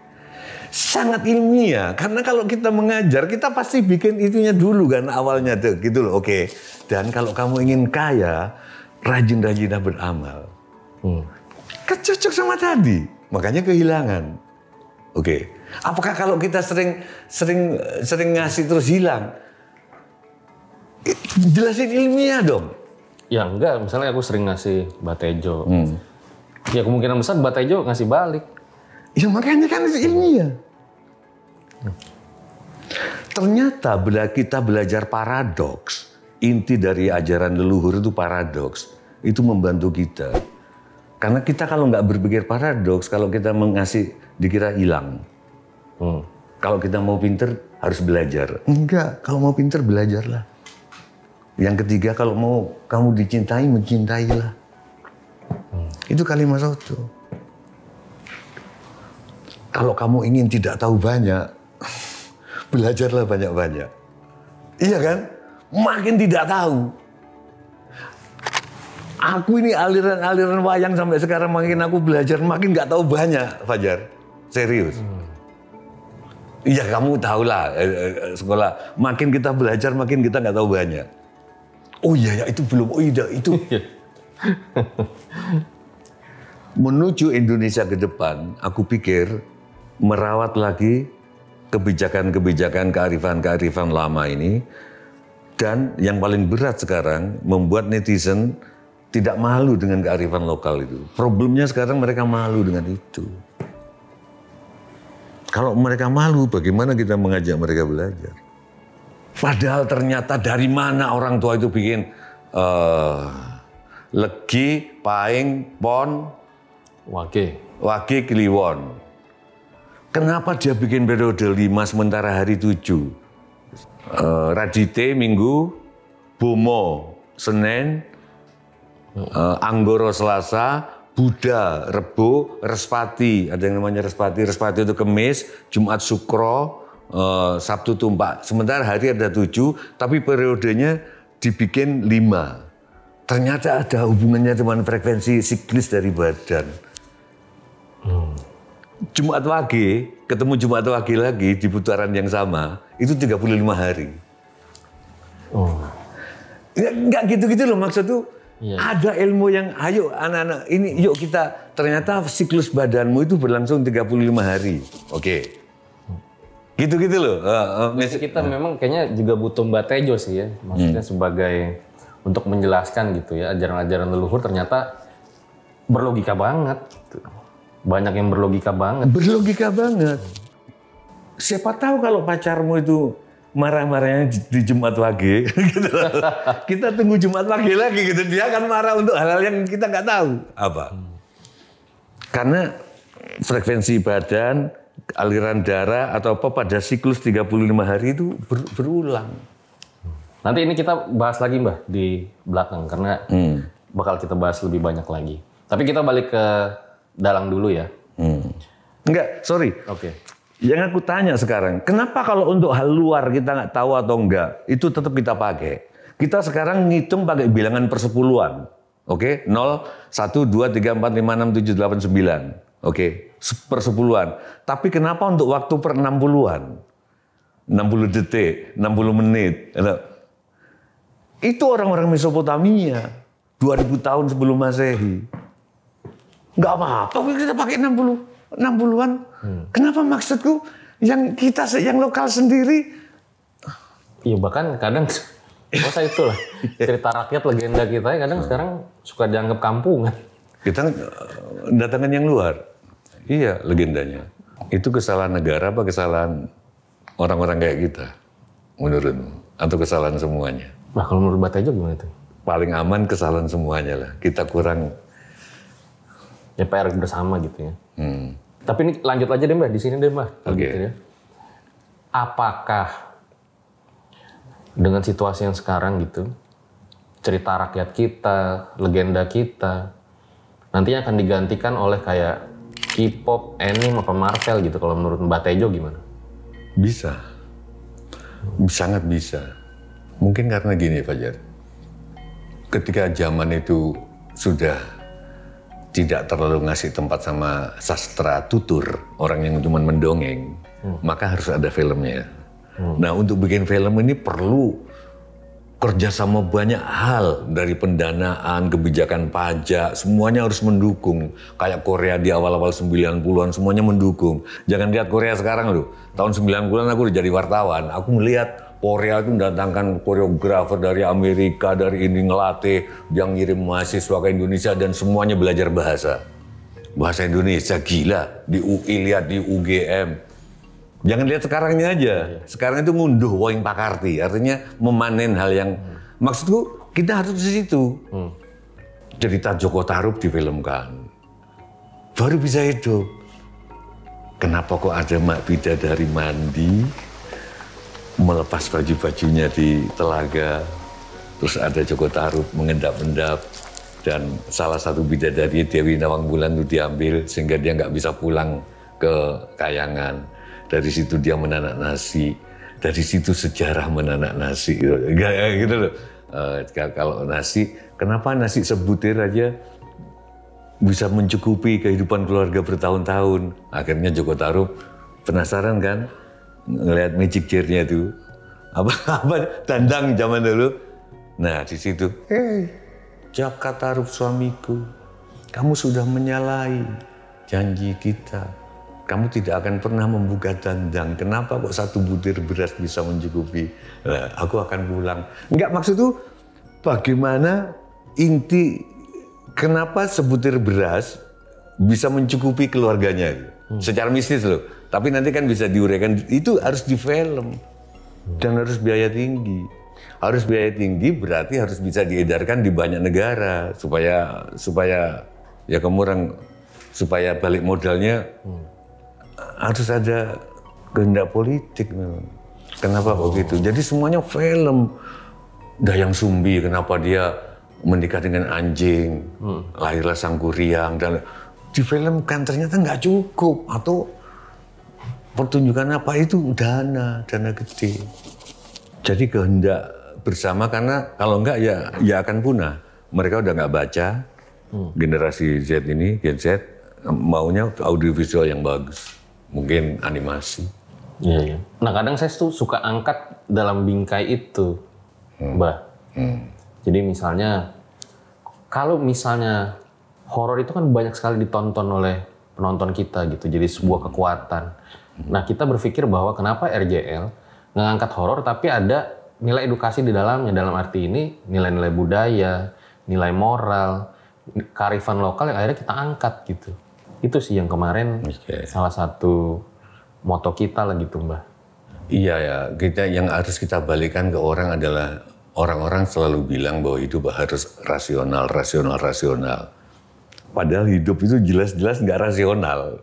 Sangat ilmiah, karena kalau kita mengajar, kita pasti bikin itunya dulu kan awalnya tuh, gitu loh. Oke. Dan kalau kamu ingin kaya, rajin-rajinlah beramal. Kan cocok sama tadi, makanya kehilangan. Oke. Apakah kalau kita sering ngasih terus hilang? Jelasin ilmiah dong. Ya enggak, misalnya aku sering ngasih Batejo. Ya kemungkinan besar Batejo ngasih balik. Ya makanya kan itu ilmiah. Ternyata bila kita belajar paradoks, inti dari ajaran leluhur itu paradoks, itu membantu kita. Karena kita kalau nggak berpikir paradoks, kalau kita mengasih dikira hilang. Kalau kita mau pinter harus belajar. Enggak, kalau mau pinter belajarlah. Yang ketiga, kalau mau kamu dicintai, mencintailah. Itu Kalimasodo. Kalau kamu ingin tidak tahu banyak, belajarlah banyak-banyak. Iya kan? Makin tidak tahu. Aku ini aliran wayang sampai sekarang makin aku belajar, makin nggak tahu banyak, Fajar. Serius. Iya kamu tahulah sekolah. Makin kita belajar, makin kita nggak tahu banyak. Oh iya ya itu belum. Oh iya itu. Menuju Indonesia ke depan, aku pikir merawat lagi kebijakan-kebijakan kearifan-kearifan lama ini. Dan yang paling berat sekarang, membuat netizen tidak malu dengan kearifan lokal itu. Problemnya sekarang mereka malu dengan itu. Kalau mereka malu, bagaimana kita mengajak mereka belajar? Padahal ternyata dari mana orang tua itu bikin Legi, Paing, Pon, Wage, Kliwon. Kenapa dia bikin periode 5 sementara hari 7? Radite Minggu, Bomo Senin, Anggoro Selasa, Buddha Rebo, Respati. Ada yang namanya Respati. Respati itu Kemis, Jumat Sukro, Sabtu Tumpak. Sementara hari ada 7, tapi periodenya dibikin 5. Ternyata ada hubungannya dengan frekuensi siklis dari badan. Jumat Wage, ketemu Jumat Wage lagi di putaran yang sama, itu 35 hari. Nggak gitu-gitu loh, maksud tuh. Iya. Ada ilmu yang, ayo anak-anak, ini yuk kita, ternyata siklus badanmu itu berlangsung 35 hari. Oke. Gitu-gitu loh. Kita memang kayaknya juga butuh Mbak Tejo sih ya. Maksudnya sebagai, untuk menjelaskan gitu ya, ajaran-ajaran leluhur ternyata berlogika banget. Banyak yang berlogika banget. Berlogika banget. Siapa tahu kalau pacarmu itu marah-marahnya di Jumat Wage, gitu. Kita tunggu Jumat Wage lagi gitu. Dia akan marah untuk hal-hal yang kita nggak tahu. Apa? Karena frekuensi badan, aliran darah atau apa pada siklus 35 hari itu berulang. Nanti ini kita bahas lagi Mbah di belakang karena bakal kita bahas lebih banyak lagi. Tapi kita balik ke dalang dulu ya. Enggak, sorry. Oke. Yang aku tanya sekarang, kenapa kalau untuk hal luar kita nggak tahu atau enggak, itu tetap kita pakai. Kita sekarang ngitung pakai bilangan persepuluhan. Oke, 0, 1, 2, 3, 4, 5, 6, 7, 8, 9. Oke, per 10-an. Tapi kenapa untuk waktu per 60-an? 60 detik, 60 menit. Itu orang-orang Mesopotamia. 2000 tahun sebelum Masehi. Nggak apa-apa kita pakai 60-an. Kenapa maksudku yang kita yang lokal sendiri? Iya bahkan kadang masa itulah cerita rakyat legenda kita kadang sekarang suka dianggap kampungan. Kita datangkan yang luar. Iya legendanya. Itu kesalahan negara apa kesalahan orang-orang kayak kita? Menurutmu? Atau kesalahan semuanya? Nah kalau menurut Batejo gimana itu? Paling aman kesalahan semuanya lah. Kita kurang ya PR bersama gitu ya. Tapi ini lanjut aja deh Mbak, di sini deh Mbak. Oke. Gitu ya. Apakah dengan situasi yang sekarang gitu, cerita rakyat kita, legenda kita, nantinya akan digantikan oleh kayak K-pop, anime, apa Marvel gitu, kalau menurut Mbak Tejo gimana? Bisa. Sangat bisa. Mungkin karena gini Fajar. Ketika zaman itu sudah tidak terlalu ngasih tempat sama sastra tutur, orang yang cuma mendongeng, maka harus ada filmnya. Nah untuk bikin film ini perlu kerjasama banyak hal, dari pendanaan, kebijakan pajak, semuanya harus mendukung. Kayak Korea di awal-awal 90-an semuanya mendukung. Jangan lihat Korea sekarang loh, tahun 90-an aku udah jadi wartawan, aku melihat Korea itu mendatangkan koreografer dari Amerika, dari ini ngelatih, yang ngirim mahasiswa ke Indonesia dan semuanya belajar bahasa. Bahasa Indonesia gila, di UI lihat, di UGM. Jangan lihat sekarangnya aja. Sekarang itu ngunduh woing pakarti, artinya memanen hal yang maksudku kita harus di situ. Cerita Joko Tarub difilmkan. Baru bisa hidup. Kenapa kok ada Mak Bidadari mandi, melepas baju-bajunya di telaga, terus ada Joko Tarub mengendap-endap, dan salah satu bidadari Dewi Nawang Bulan itu diambil sehingga dia nggak bisa pulang ke Kayangan. Dari situ dia menanak nasi, dari situ sejarah menanak nasi, gitu loh. Kalau nasi, kenapa nasi sebutir aja bisa mencukupi kehidupan keluarga bertahun-tahun? Akhirnya Joko Tarub penasaran kan, ngelihat magic jar-nya itu, apa dandang zaman dulu. Nah di situ, Jaka Tarub suamiku, kamu sudah menyalahi janji kita. Kamu tidak akan pernah membuka dandang. Kenapa kok satu butir beras bisa mencukupi? Nah, aku akan pulang. Enggak, maksud tuh bagaimana inti kenapa sebutir beras bisa mencukupi keluarganya? Secara mistis loh. Tapi nanti kan bisa diuraikan. Itu harus di film dan harus biaya tinggi. Harus biaya tinggi berarti harus bisa diedarkan di banyak negara supaya ya supaya balik modalnya. Harus ada kehendak politik memang. Kenapa begitu? Jadi semuanya film. Dayang Sumbi, kenapa dia menikah dengan anjing, lahirlah sang kuryang, dan difilmkan ternyata nggak cukup, atau pertunjukan apa itu dana gede. Jadi kehendak bersama, karena kalau enggak ya akan punah. Mereka udah nggak baca, generasi Z ini, Gen Z, maunya audiovisual yang bagus. Mungkin animasi. Iya. Nah kadang saya tuh suka angkat dalam bingkai itu, Mbak. Jadi misalnya, kalau misalnya horor itu kan banyak sekali ditonton oleh penonton kita gitu, jadi sebuah kekuatan. Nah kita berpikir bahwa kenapa RJL ngangkat horor tapi ada nilai edukasi di dalamnya, dalam arti ini nilai-nilai budaya, nilai moral, kearifan lokal yang akhirnya kita angkat gitu. Itu sih yang kemarin salah satu moto kita lah gitu Mbak. Iya ya, yang harus kita balikan ke orang adalah orang-orang selalu bilang bahwa hidup harus rasional. Padahal hidup itu jelas-jelas nggak rasional.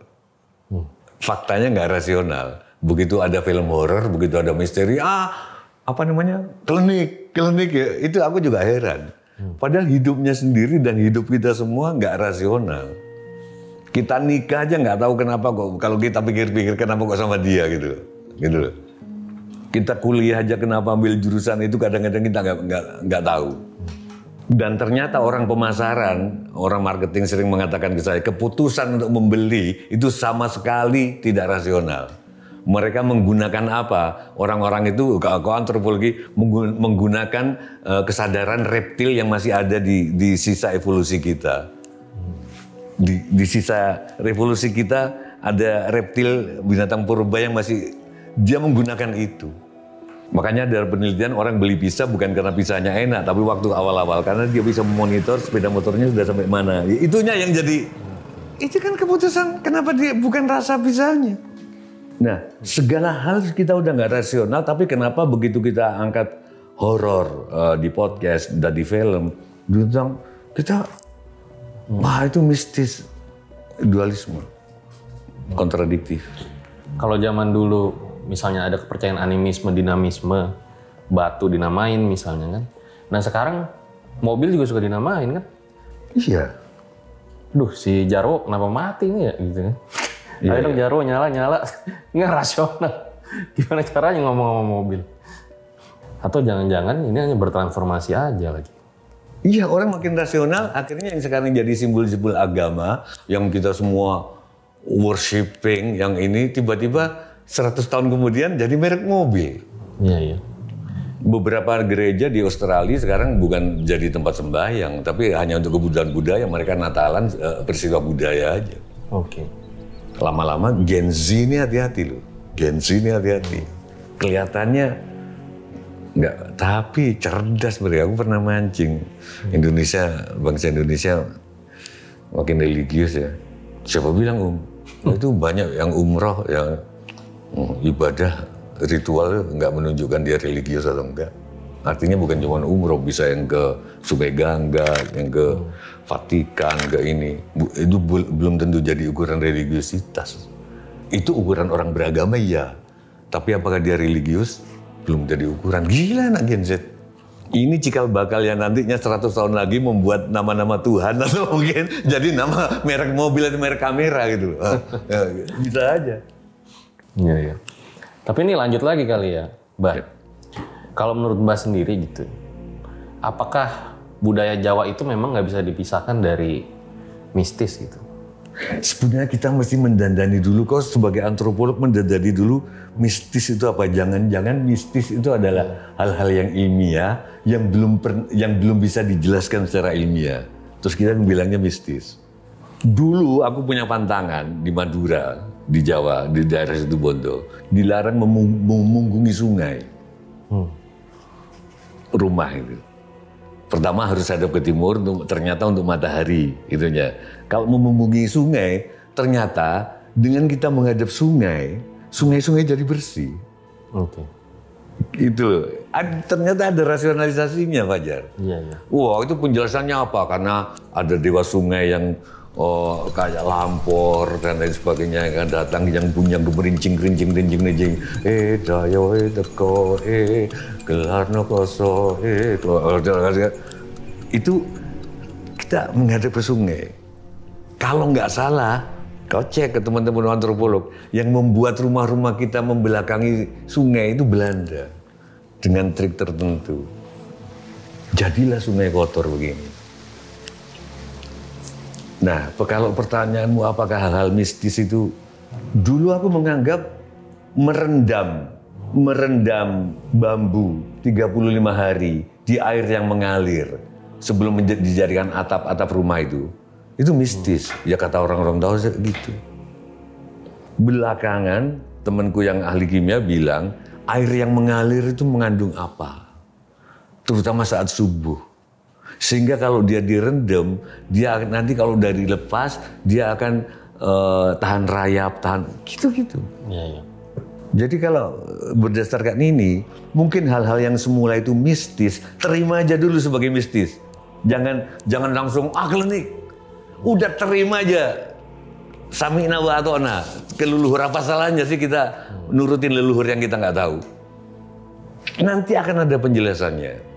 Faktanya nggak rasional. Begitu ada film horor, begitu ada misteri, klinik ya, itu aku juga heran. Padahal hidupnya sendiri dan hidup kita semua nggak rasional. Kita nikah aja nggak tahu kenapa kok. Kalau kita pikir-pikir kenapa kok sama dia gitu loh. Kita kuliah aja kenapa ambil jurusan itu kadang-kadang kita nggak tahu. Dan ternyata orang pemasaran, orang marketing sering mengatakan ke saya, keputusan untuk membeli itu sama sekali tidak rasional. Mereka menggunakan apa? Orang-orang itu, kalau antropologi, menggunakan kesadaran reptil yang masih ada di sisa evolusi kita. Di sisa revolusi kita ada reptil binatang purba yang masih, dia menggunakan itu. Makanya dari penelitian orang beli pisah bukan karena pisahnya enak, tapi waktu awal-awal karena dia bisa memonitor sepeda motornya sudah sampai mana. Itunya yang jadi, itu kan keputusan kenapa dia bukan rasa pisahnya. Nah, segala hal kita udah nggak rasional, tapi kenapa begitu kita angkat horor di podcast dan di film, kita, wah itu mistis, dualisme, kontradiktif. Kalau zaman dulu misalnya ada kepercayaan animisme, dinamisme, batu dinamain misalnya kan. Nah sekarang mobil juga suka dinamain kan. Iya. Duh si Jarwo kenapa mati nih ya gitu kan. Ayo dong Jarwo nyala. Nggak rasional. Gimana caranya ngomong-ngomong mobil. Atau jangan-jangan ini hanya bertransformasi aja lagi. Iya, orang makin rasional, akhirnya yang sekarang jadi simbol-simbol agama, yang kita semua worshipping, yang ini tiba-tiba 100 tahun kemudian jadi merek mobil. Iya. Beberapa gereja di Australia sekarang bukan jadi tempat sembahyang, tapi hanya untuk kebutuhan budaya. Mereka Natalan peristiwa budaya aja. Oke. Lama-lama Gen Z ini hati-hati loh. Gen Z ini hati-hati. Kelihatannya enggak, tapi cerdas mereka. Aku pernah mancing. Indonesia, bangsa Indonesia makin religius ya. Siapa bilang itu banyak yang umroh, yang ibadah ritual nggak menunjukkan dia religius atau enggak. Artinya bukan cuma umroh, bisa yang ke Sungai Gangga, yang ke Vatikan, ke ini. Itu belum tentu jadi ukuran religiusitas. Itu ukuran orang beragama iya. Tapi apakah dia religius? Belum jadi ukuran. Gila anak Gen Z. Ini cikal bakal yang nantinya 100 tahun lagi membuat nama-nama Tuhan atau mungkin jadi nama merek mobil atau merek kamera gitu. Bisa aja. Iya. Tapi ini lanjut lagi kali ya, Mbak. Ya. Kalau menurut Mbak sendiri gitu, apakah budaya Jawa itu memang nggak bisa dipisahkan dari mistis gitu? Sebenarnya kita mesti mendandani dulu, kok sebagai antropolog mendandani dulu mistis itu apa? Jangan-jangan mistis itu adalah hal-hal yang ilmiah yang belum bisa dijelaskan secara ilmiah. Terus kita bilangnya mistis. Dulu aku punya pantangan di Madura, di Jawa, di daerah Situbondo, dilarang memunggungi sungai. Rumah itu. Pertama harus hadap ke timur, ternyata untuk matahari, itunya. Kalau memunggungi sungai, ternyata dengan kita menghadap sungai-sungai jadi bersih. Oke. Itu ternyata ada rasionalisasinya, Fajar. Iya. Wah, itu penjelasannya apa? Karena ada dewa sungai yang kayak Lampor dan lain sebagainya yang datang yang punya gemerincing dayo teko gelarno koso itu kita menghadap ke sungai. Kalau nggak salah, kau cek ke teman-teman antropolog, yang membuat rumah-rumah kita membelakangi sungai itu Belanda dengan trik tertentu. Jadilah sungai kotor begini. Nah, kalau pertanyaanmu apakah hal-hal mistis itu, dulu aku menganggap merendam bambu 35 hari di air yang mengalir sebelum dijadikan atap rumah itu mistis. Ya kata orang-orang tahu gitu. Belakangan temanku yang ahli kimia bilang air yang mengalir itu mengandung apa? Terutama saat subuh. Sehingga kalau dia direndam, dia nanti kalau udah dilepas, dia akan tahan rayap, gitu-gitu. Iya. Jadi kalau berdasarkan ini, mungkin hal-hal yang semula itu mistis, terima aja dulu sebagai mistis. Jangan langsung klinik. Udah terima aja. Sami'na wa ata'na. Keluluhur apa salahnya sih kita nurutin leluhur yang kita nggak tahu? Nanti akan ada penjelasannya.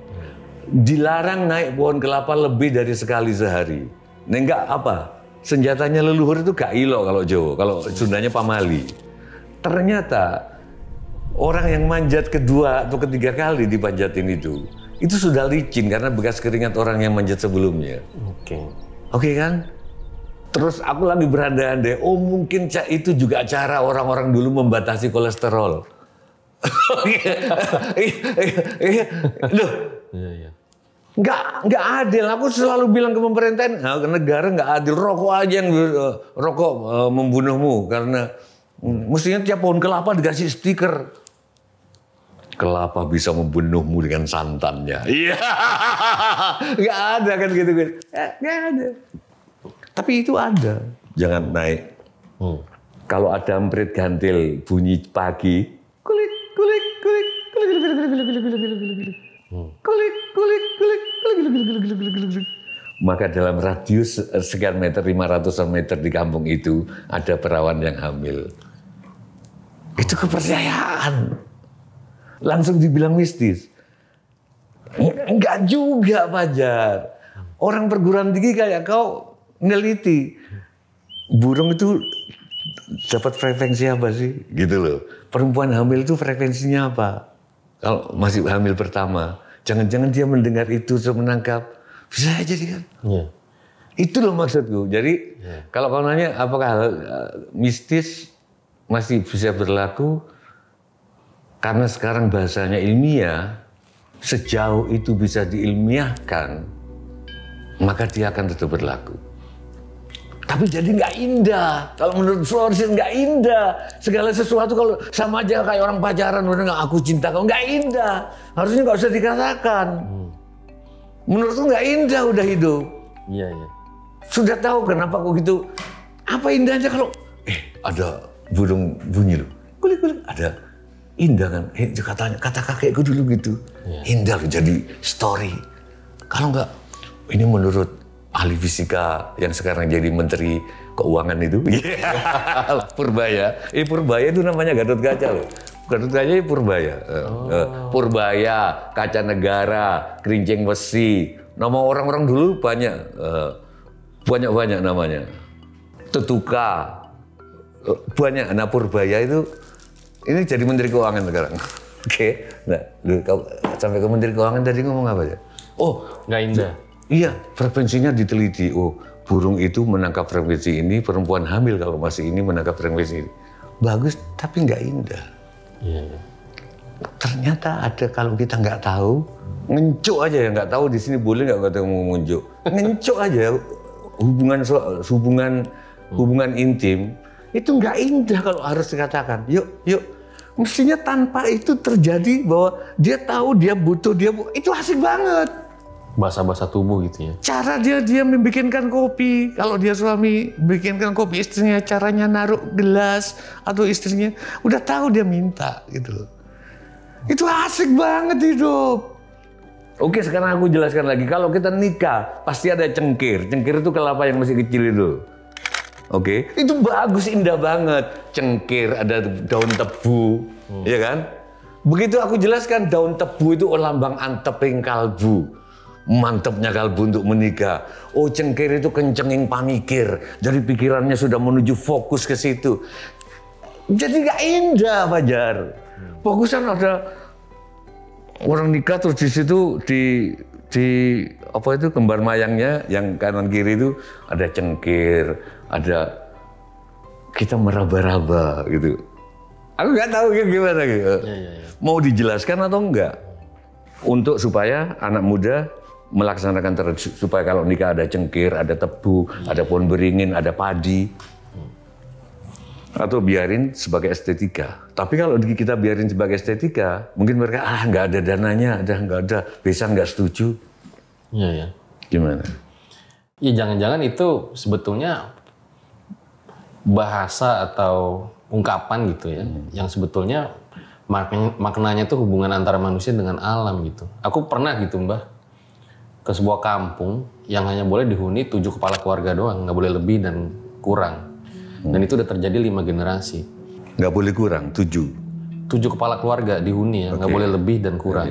Dilarang naik pohon kelapa lebih dari sekali sehari. Nah, enggak apa? Senjatanya leluhur itu gak ilo kalau Jawa, kalau Sundanya pamali. Ternyata orang yang manjat kedua atau ketiga kali dipanjatin itu sudah licin karena bekas keringat orang yang manjat sebelumnya. Oke kan? Terus aku lagi berandai-andai, oh mungkin itu juga cara orang-orang dulu membatasi kolesterol. Loh, nggak adil. Aku selalu bilang ke pemerintahan, ke negara nggak adil. Rokok aja yang rokok membunuhmu karena mestinya tiap pohon kelapa dikasih stiker. Kelapa bisa membunuhmu dengan santannya. Iya, nggak ada kan gitu. Nggak ada. Tapi itu ada. Jangan naik. Kalau ada emprit gantil bunyi pagi, kulik, kulik, kulik, kulik, kulik, kulik, kulik, kulik, kulik, kulik, kulik, kulik, kulik, kulik, kulik. Maka dalam radius sekian meter, 500 meter di kampung itu ada perawan yang hamil. Itu kepercayaan. Langsung dibilang mistis. Enggak juga, Fajar. Orang perguruan tinggi kayak kau neliti. Burung itu dapat frekuensi apa sih? Gitu loh. Perempuan hamil itu frekuensinya apa? Kalau masih hamil pertama. Jangan-jangan dia mendengar itu terus menangkap. Bisa aja kan? Yeah. Itu loh maksudku. Jadi kalau kau nanya apakah hal mistis masih bisa berlaku? Karena sekarang bahasanya ilmiah, sejauh itu bisa diilmiahkan, maka dia akan tetap berlaku. Tapi jadi nggak indah. Kalau menurut Flores nggak indah. Segala sesuatu kalau sama aja kayak orang pacaran, udah nggak aku cinta kau, nggak indah. Harusnya nggak usah dikatakan. Menurutku nggak indah udah hidup. Iya. Sudah tahu kenapa kok gitu? Apa indahnya kalau ada burung bunyi loh, kulik-kulik ada. Indah kan, katanya kata kakekku dulu gitu, indah loh jadi story. Kalau enggak, ini menurut ahli fisika yang sekarang jadi menteri keuangan itu, Purbaya. Purbaya itu namanya Gatot Kaca loh. Gatot Kaca itu Purbaya. Purbaya, Kaca Negara, Kerincing Besi. Nama orang-orang dulu banyak, banyak namanya. Tetuka, banyak. Nah Purbaya itu ini jadi Menteri Keuangan sekarang. Oke. Nah, kau sampai ke Menteri Keuangan tadi ngomong apa ya? Oh, nggak indah. Iya, frekuensinya diteliti. Oh, burung itu menangkap frekuensi ini, perempuan hamil kalau masih ini menangkap frekuensi ini. Bagus, tapi nggak indah. Iya. Ternyata ada kalau kita nggak tahu, ngencuk aja ya nggak tahu di sini boleh nggak kata mau ngencuk. Ngencuk aja hubungan intim itu nggak indah kalau harus dikatakan. Yuk. Mestinya tanpa itu terjadi bahwa dia tahu, dia butuh, itu asik banget. Bahasa-bahasa tubuh gitu ya. Cara dia membikinkan kopi. Kalau dia suami bikinkan kopi, istrinya caranya naruh gelas atau istrinya udah tahu dia minta gitu. Itu asik banget hidup. Oke, sekarang aku jelaskan lagi. Kalau kita nikah, pasti ada cengkir. Cengkir itu kelapa yang masih kecil itu. Oke, itu bagus, indah banget. Cengkir, ada daun tebu, ya kan? Begitu aku jelaskan, daun tebu itu lambang anteping kalbu. Mantapnya kalbu untuk menikah. Oh, cengkir itu kencenging pamikir. Jadi pikirannya sudah menuju fokus ke situ. Jadi gak indah, Fajar. Fokusan ada orang nikah terus di situ di apa itu kembar mayangnya yang kanan kiri itu ada cengkir, ada kita meraba-raba gitu. Aku nggak tahu gimana gitu. Mau dijelaskan atau enggak? Untuk supaya anak muda melaksanakan supaya kalau nikah ada cengkir, ada tebu, ada pohon beringin, ada padi. Atau biarin sebagai estetika. Tapi kalau kita biarin sebagai estetika, mungkin mereka nggak ada dananya, nggak ada, besan nggak setuju. Iya. Gimana? Ya jangan-jangan itu sebetulnya bahasa atau ungkapan gitu ya, yang sebetulnya maknanya tuh hubungan antara manusia dengan alam gitu. Aku pernah gitu Mbah ke sebuah kampung yang hanya boleh dihuni 7 kepala keluarga doang, nggak boleh lebih dan kurang. Dan itu udah terjadi 5 generasi. Nggak boleh kurang, 7 kepala keluarga dihuni ya, nggak boleh lebih dan kurang.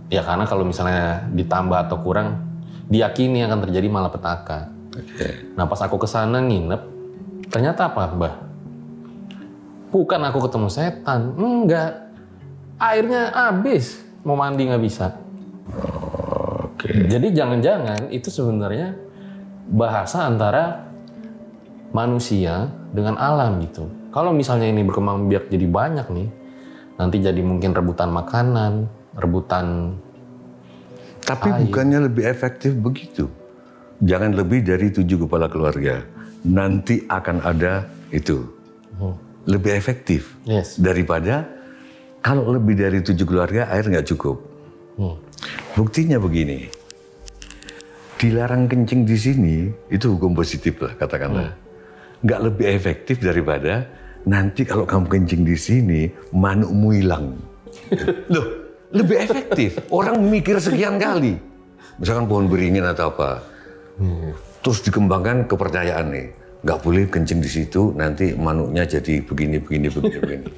Ya karena kalau misalnya ditambah atau kurang, diyakini akan terjadi malapetaka. Nah pas aku kesana nginep, ternyata apa Mbah? Bukan aku ketemu setan, enggak. Airnya habis, mau mandi nggak bisa. Oke. Jadi jangan-jangan itu sebenarnya bahasa antara manusia dengan alam gitu. Kalau misalnya ini berkembang biak jadi banyak nih, nanti jadi mungkin rebutan makanan, rebutan. Tapi bukannya lebih efektif begitu? Jangan lebih dari 7 kepala keluarga. Nanti akan ada itu. Lebih efektif. Yes. Daripada kalau lebih dari 7 keluarga air nggak cukup. Buktinya begini. Dilarang kencing di sini itu hukum positif lah katakanlah. Nggak lebih efektif daripada nanti kalau kamu kencing di sini manukmu hilang. Loh, lebih efektif. Orang mikir sekian kali. Misalkan pohon beringin atau apa. Terus dikembangkan kepercayaan nih. Nggak boleh kencing di situ, nanti manuknya jadi begini.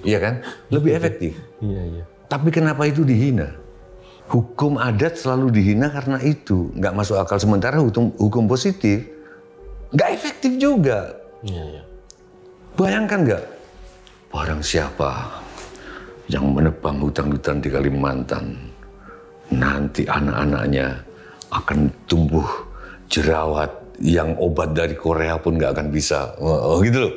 Iya kan? Lebih efektif. Iya. Tapi kenapa itu dihina? Hukum adat selalu dihina karena itu. Nggak masuk akal. Sementara hukum positif nggak efektif juga. Iya. Bayangkan nggak? Barang siapa yang menebang hutan-hutan di Kalimantan, nanti anak-anaknya akan tumbuh jerawat yang obat dari Korea pun nggak akan bisa. Gitu loh.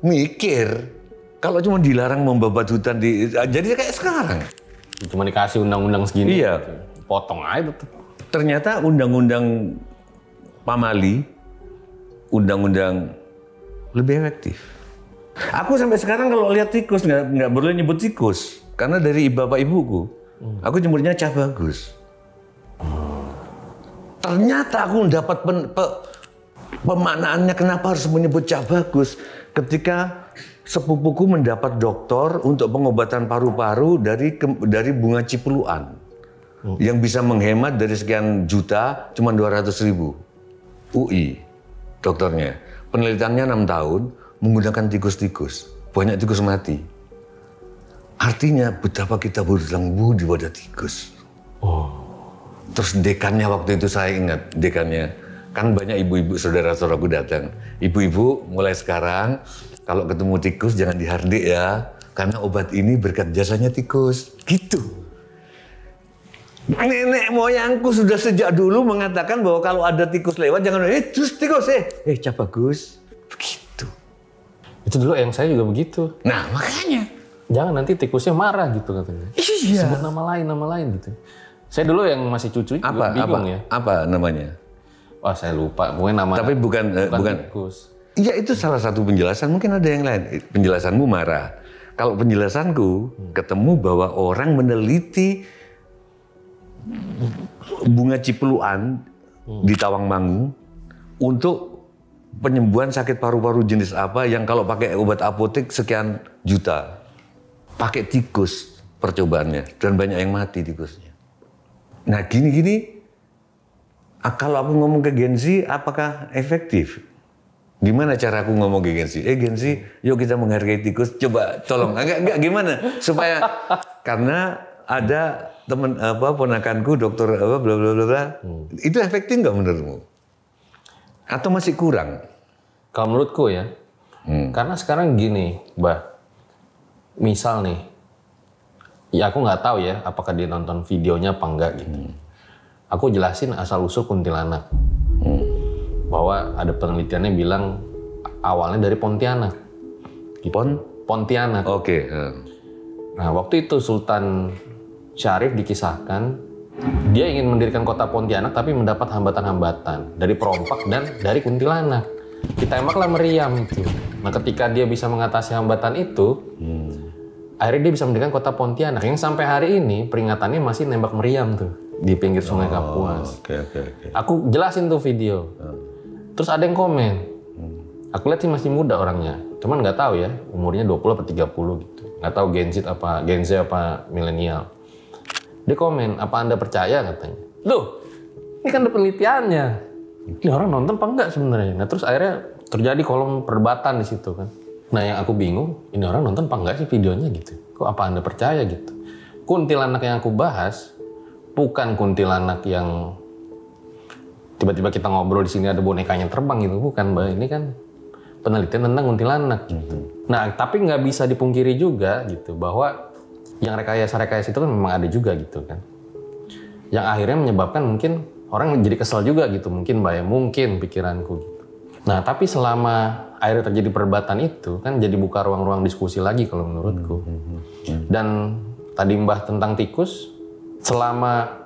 Mikir. Kalau cuma dilarang membabat hutan jadi kayak sekarang. Cuma dikasih undang-undang segini. Iya. Potong aja tuh. Ternyata undang-undang Pamali, undang-undang lebih efektif. Aku sampai sekarang kalau lihat tikus nggak boleh nyebut tikus karena dari bapak ibuku, aku nyebutnya cah bagus. Ternyata aku dapat pemaknaannya kenapa harus menyebut cah bagus ketika sepupuku mendapat doktor untuk pengobatan paru-paru dari bunga cipeluan yang bisa menghemat dari sekian juta cuma 200.000. UI dokternya. Penelitiannya 6 tahun menggunakan tikus-tikus. Banyak tikus mati. Artinya betapa kita berhutang budi pada tikus. Terus dekannya waktu itu saya ingat, dekannya. Kan banyak ibu-ibu saudara-saudaraku datang. Ibu-ibu mulai sekarang kalau ketemu tikus jangan dihardik ya. Karena obat ini berkat jasanya tikus. Gitu. Nenek moyangku sudah sejak dulu mengatakan bahwa kalau ada tikus lewat jangan terus tikus cah bagus. Begitu. Itu dulu yang saya juga begitu. Nah makanya. Jangan nanti tikusnya marah gitu katanya. Iya. Sebut nama lain gitu. Saya dulu yang masih cucu juga bingung ya. Apa namanya? Wah saya lupa. Mungkin nama. Tapi bukan tikus. Iya itu salah satu penjelasan. Mungkin ada yang lain. Penjelasanmu marah. Kalau penjelasanku ketemu bahwa orang meneliti bunga cipeluan di Tawangmangu untuk penyembuhan sakit paru-paru jenis apa yang kalau pakai obat apotek sekian juta. Pakai tikus percobaannya dan banyak yang mati tikusnya. Nah gini-gini, kalau aku ngomong ke Gen Z apakah efektif? Gimana cara aku ngomong ke Gen Z? Gen Z, yuk kita menghargai tikus. Coba tolong, enggak gimana supaya karena ada teman ponakanku dokter bla bla bla bla. Itu efektif nggak menurutmu? Atau masih kurang? Kalau menurutku ya, karena sekarang gini, Mbah. Misal nih, ya aku nggak tahu ya apakah dia nonton videonya apa enggak gitu. Aku jelasin asal usul kuntilanak. Bahwa ada penelitiannya bilang awalnya dari Pontianak. Gitu. Pontianak. Oke. Nah waktu itu Sultan Syarif dikisahkan dia ingin mendirikan kota Pontianak tapi mendapat hambatan-hambatan dari perompak dan dari kuntilanak. Ditembaklah meriam itu. Nah ketika dia bisa mengatasi hambatan itu, akhirnya dia bisa mendirikan kota Pontianak yang sampai hari ini peringatannya masih nembak meriam tuh di pinggir Sungai Kapuas. Oke. Aku jelasin tuh video. Terus ada yang komen. Aku lihat sih masih muda orangnya. Cuman nggak tahu ya umurnya 20 atau 30 gitu. Nggak tahu Gen Z apa milenial. Dia komen, apa Anda percaya katanya. Loh, ini kan ada penelitiannya. Ini orang nonton apa enggak sebenarnya? Nah terus akhirnya terjadi kolom perdebatan di situ kan. Nah yang aku bingung, ini orang nonton apa enggak sih videonya gitu. Kok apa Anda percaya gitu. Kuntilanak yang aku bahas, bukan kuntilanak yang tiba-tiba kita ngobrol di sini ada bonekanya terbang gitu. Bukan Mbak, ini kan penelitian tentang kuntilanak gitu. Nah tapi nggak bisa dipungkiri juga gitu bahwa yang rekayasa itu kan memang ada juga gitu kan. Yang akhirnya menyebabkan mungkin orang jadi kesel juga gitu, mungkin Mbak ya, mungkin pikiranku gitu. Nah tapi selama akhirnya terjadi perdebatan itu kan jadi buka ruang-ruang diskusi lagi kalau menurutku. Dan tadi Mbah tentang tikus, selama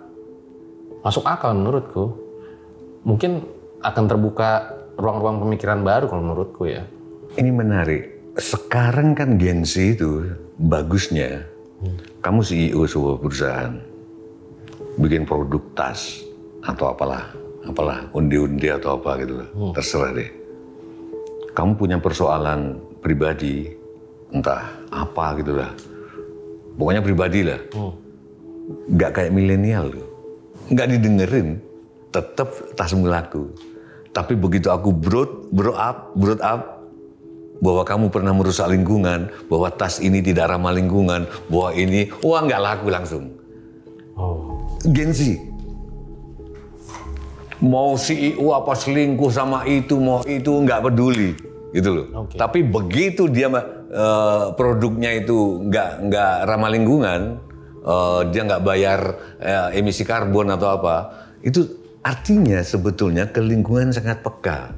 masuk akal menurutku, mungkin akan terbuka ruang-ruang pemikiran baru kalau menurutku ya. Ini menarik. Sekarang kan Gen Z itu bagusnya, kamu CEO sebuah perusahaan, bikin produk tas atau apalah, undi-undi atau apa gitu lah, terserah deh. Kamu punya persoalan pribadi, entah apa gitu lah, pokoknya pribadi lah, nggak kayak milenial loh, nggak didengerin, tetap tasmu laku. Tapi begitu aku brought up bahwa kamu pernah merusak lingkungan, bahwa tas ini tidak ramah lingkungan, bahwa ini, wah nggak laku langsung. Gen Z. Mau CEO apa selingkuh sama itu, mau itu nggak peduli, gitu loh. Okay. Tapi begitu dia produknya itu nggak ramah lingkungan, dia nggak bayar emisi karbon atau apa, itu artinya sebetulnya ke lingkungan sangat peka.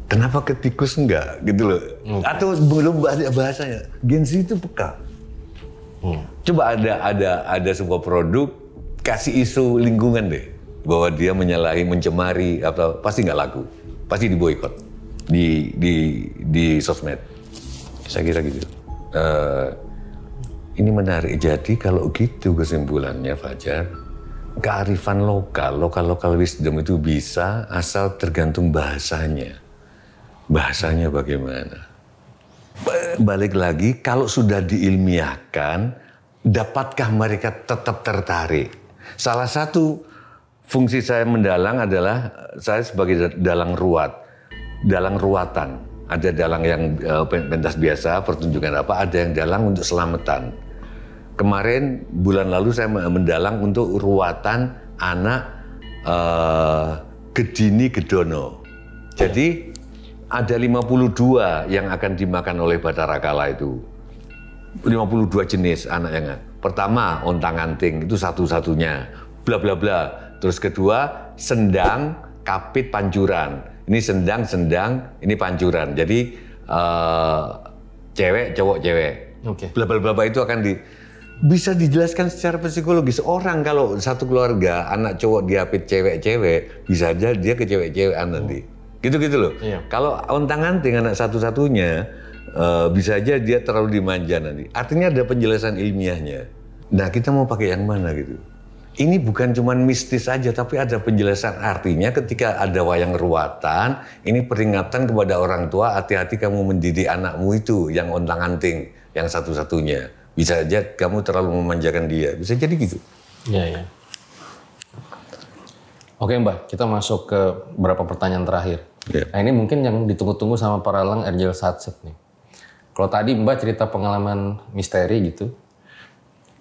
Kenapa ke tikus enggak, gitu loh? Okay. Atau belum bahasanya, Gen Z itu peka. Coba ada sebuah produk kasih isu lingkungan deh, bahwa dia menyalahi, mencemari, atau pasti nggak laku, pasti diboikot di sosmed. Saya kira gitu. Ini menarik. Jadi kalau gitu kesimpulannya Fajar, kearifan lokal wisdom itu bisa asal tergantung bahasanya. Bahasanya bagaimana? Balik lagi, kalau sudah diilmiahkan, dapatkah mereka tetap tertarik? Salah satu fungsi saya mendalang adalah saya sebagai dalang ruatan. Ada dalang yang pentas biasa, pertunjukan apa, ada yang dalang untuk selamatan. Kemarin bulan lalu saya mendalang untuk ruatan anak Gedini Gedono. Jadi ada 52 yang akan dimakan oleh Bathara Kala itu. 52 jenis anak yang pertama ontang-anting, itu satu-satunya, bla bla bla. Terus kedua sendang, kapit, pancuran. Ini sendang, ini pancuran. Jadi cewek, cowok, cewek. Okay. Bla bla bla itu akan bisa dijelaskan secara psikologis. Orang kalau satu keluarga anak cowok diapit cewek-cewek, bisa aja dia ke cewek-cewekan nanti. Gitu-gitu loh. Iya. Kalau ontang-anting anak satu-satunya, bisa aja dia terlalu dimanja nanti. Artinya ada penjelasan ilmiahnya. Nah kita mau pakai yang mana gitu. Ini bukan cuma mistis saja, tapi ada penjelasan artinya ketika ada wayang ruatan, ini peringatan kepada orang tua, hati-hati kamu mendidik anakmu itu yang ontang-anting, yang satu-satunya. Bisa aja kamu terlalu memanjakan dia, bisa jadi gitu. Iya, ya. Oke Mbak, kita masuk ke beberapa pertanyaan terakhir. Ya. Nah ini mungkin yang ditunggu-tunggu sama para lang Erjel Satsep nih. Kalau tadi Mbak cerita pengalaman misteri gitu,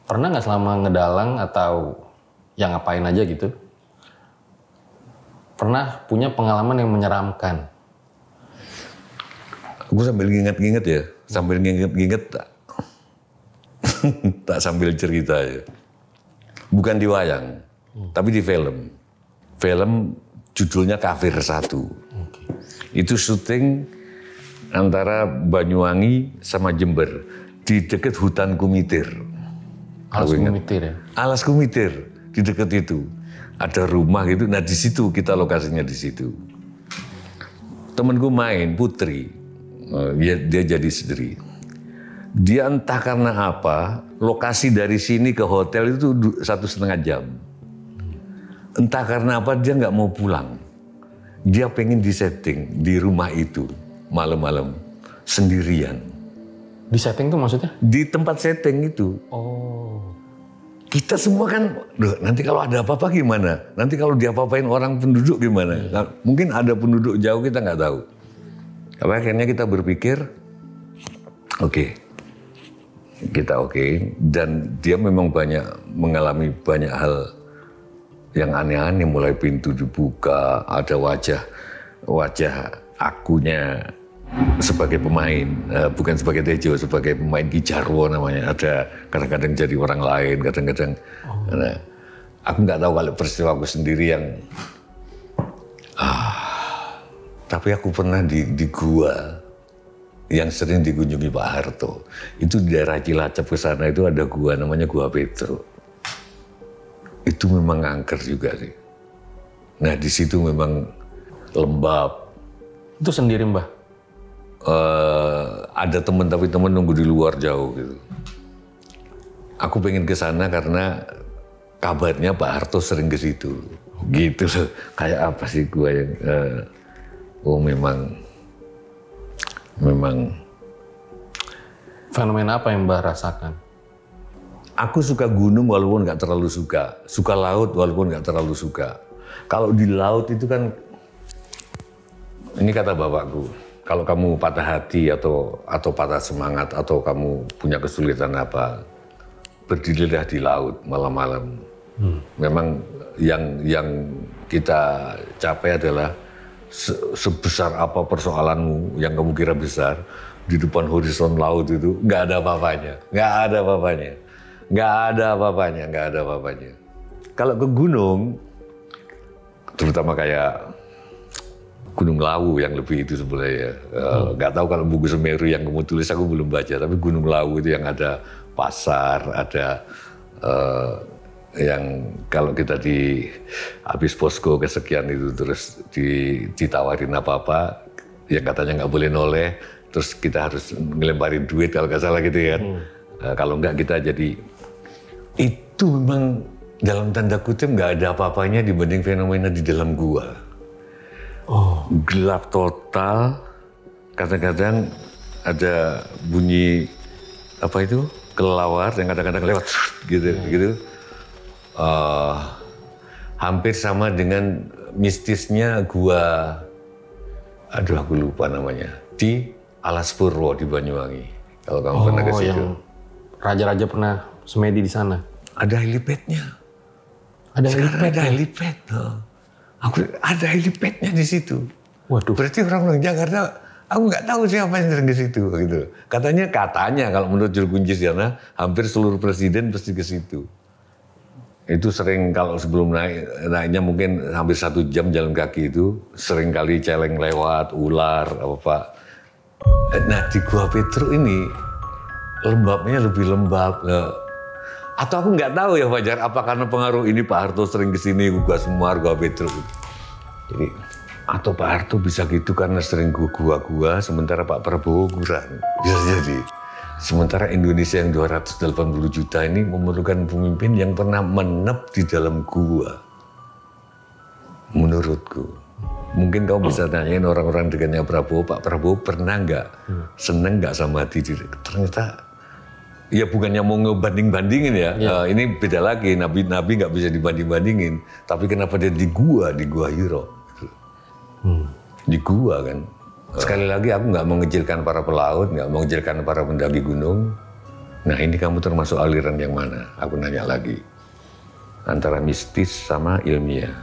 pernah nggak selama ngedalang atau yang ngapain aja gitu, pernah punya pengalaman yang menyeramkan? Gue sambil nginget-nginget ya, sambil nginget-nginget tak sambil cerita ya. Bukan di wayang, tapi di film. Film judulnya Kafir 1. Okay. Itu syuting antara Banyuwangi sama Jember di dekat hutan Kumitir. Alas Kumitir ya? Alas Kumitir, di dekat itu. Ada rumah gitu, nah di situ kita lokasinya di situ. Temenku main, Putri, dia jadi istri. Dia entah karena apa, lokasi dari sini ke hotel itu 1,5 jam. Entah karena apa dia nggak mau pulang. Dia pengen disetting di rumah itu malam-malam sendirian. Di setting tuh maksudnya? Di tempat setting itu. Oh. Kita semua kan, nanti kalau ada apa-apa gimana? Nanti kalau diapa-apain orang penduduk gimana? Nah, mungkin ada penduduk jauh kita nggak tahu. Tapi akhirnya kita berpikir, oke. Dan dia memang mengalami banyak hal yang aneh-aneh, mulai pintu dibuka, ada wajah akunya sebagai pemain, bukan sebagai Tejo, sebagai pemain Ki Jarwo namanya. Ada kadang-kadang jadi orang lain, kadang-kadang. Nah, aku nggak tahu kalau peristiwa aku sendiri yang tapi aku pernah di gua yang sering dikunjungi Pak Harto. Itu di daerah Cilacap ke sana itu ada gua namanya Gua Petro. Itu memang angker juga sih. Nah di situ memang lembab. Itu sendiri Mbah? Ada teman tapi teman nunggu di luar jauh gitu. Aku pengen ke sana karena kabarnya Pak Harto sering ke situ. Gitu loh. Kayak apa sih gua yang memang fenomena apa yang Mbah rasakan? Aku suka gunung walaupun nggak terlalu suka laut walaupun nggak terlalu suka. Kalau di laut itu kan, ini kata bapakku, kalau kamu patah hati atau patah semangat atau kamu punya kesulitan apa, berdirilah di laut malam-malam. Memang yang kita capai adalah sebesar apa persoalanmu yang kamu kira besar, di depan horizon laut itu nggak ada apa-apanya. Kalau ke gunung, terutama kayak Gunung Lawu yang lebih itu sebenarnya, nggak tahu kalau buku Semeru yang kamu tulis aku belum baca, tapi Gunung Lawu itu yang ada pasar, ada yang kalau kita habis posko kesekian itu terus ditawarin apa-apa yang katanya nggak boleh noleh, terus kita harus ngelemparin duit kalau nggak salah gitu ya. Kalau nggak kita jadi, itu memang dalam tanda kutip nggak ada apa-apanya dibanding fenomena di dalam gua. Gelap total, kadang-kadang ada bunyi apa itu kelelawar yang kadang-kadang lewat gitu. Hampir sama dengan mistisnya gua, aduh aku lupa namanya, di Alas Purwo di Banyuwangi. Kalau kamu pernah ke situ. Yang raja-raja pernah semedi di sana. Ada helipadnya. Ada helipad. Ada helipadnya di situ. Waduh. Berarti orang Jakarta, aku nggak tahu siapa yang sering ke situ gitu. Katanya kalau menurut juru kunci sana, hampir seluruh presiden pasti ke situ. Itu sering kalau sebelum naiknya mungkin hampir 1 jam jalan kaki itu, sering kali celeng lewat, ular, apa. Nah di Gua Petro ini, lembabnya lebih lembab. Atau aku nggak tahu ya Fajar, apa karena pengaruh ini Pak Harto sering kesini, Gua Semar, Gua Petro. Jadi, atau Pak Harto bisa gitu karena sering gua, sementara Pak Prabowo kurang. Bisa jadi. Sementara Indonesia yang 280 juta ini memerlukan pemimpin yang pernah menep di dalam gua. Menurutku. Mungkin kamu bisa tanyain orang-orang dekatnya Prabowo, Pak Prabowo pernah nggak seneng nggak sama diri? Ternyata, ya bukannya mau ngebanding-bandingin ya. Ini beda lagi, Nabi nggak bisa dibanding-bandingin. Tapi kenapa dia di gua Hiro? Di gua kan. Sekali lagi aku nggak mengecilkan para pelaut, nggak mengecilkan para pendaki gunung. Nah ini kamu termasuk aliran yang mana? Aku nanya lagi. Antara mistis sama ilmiah.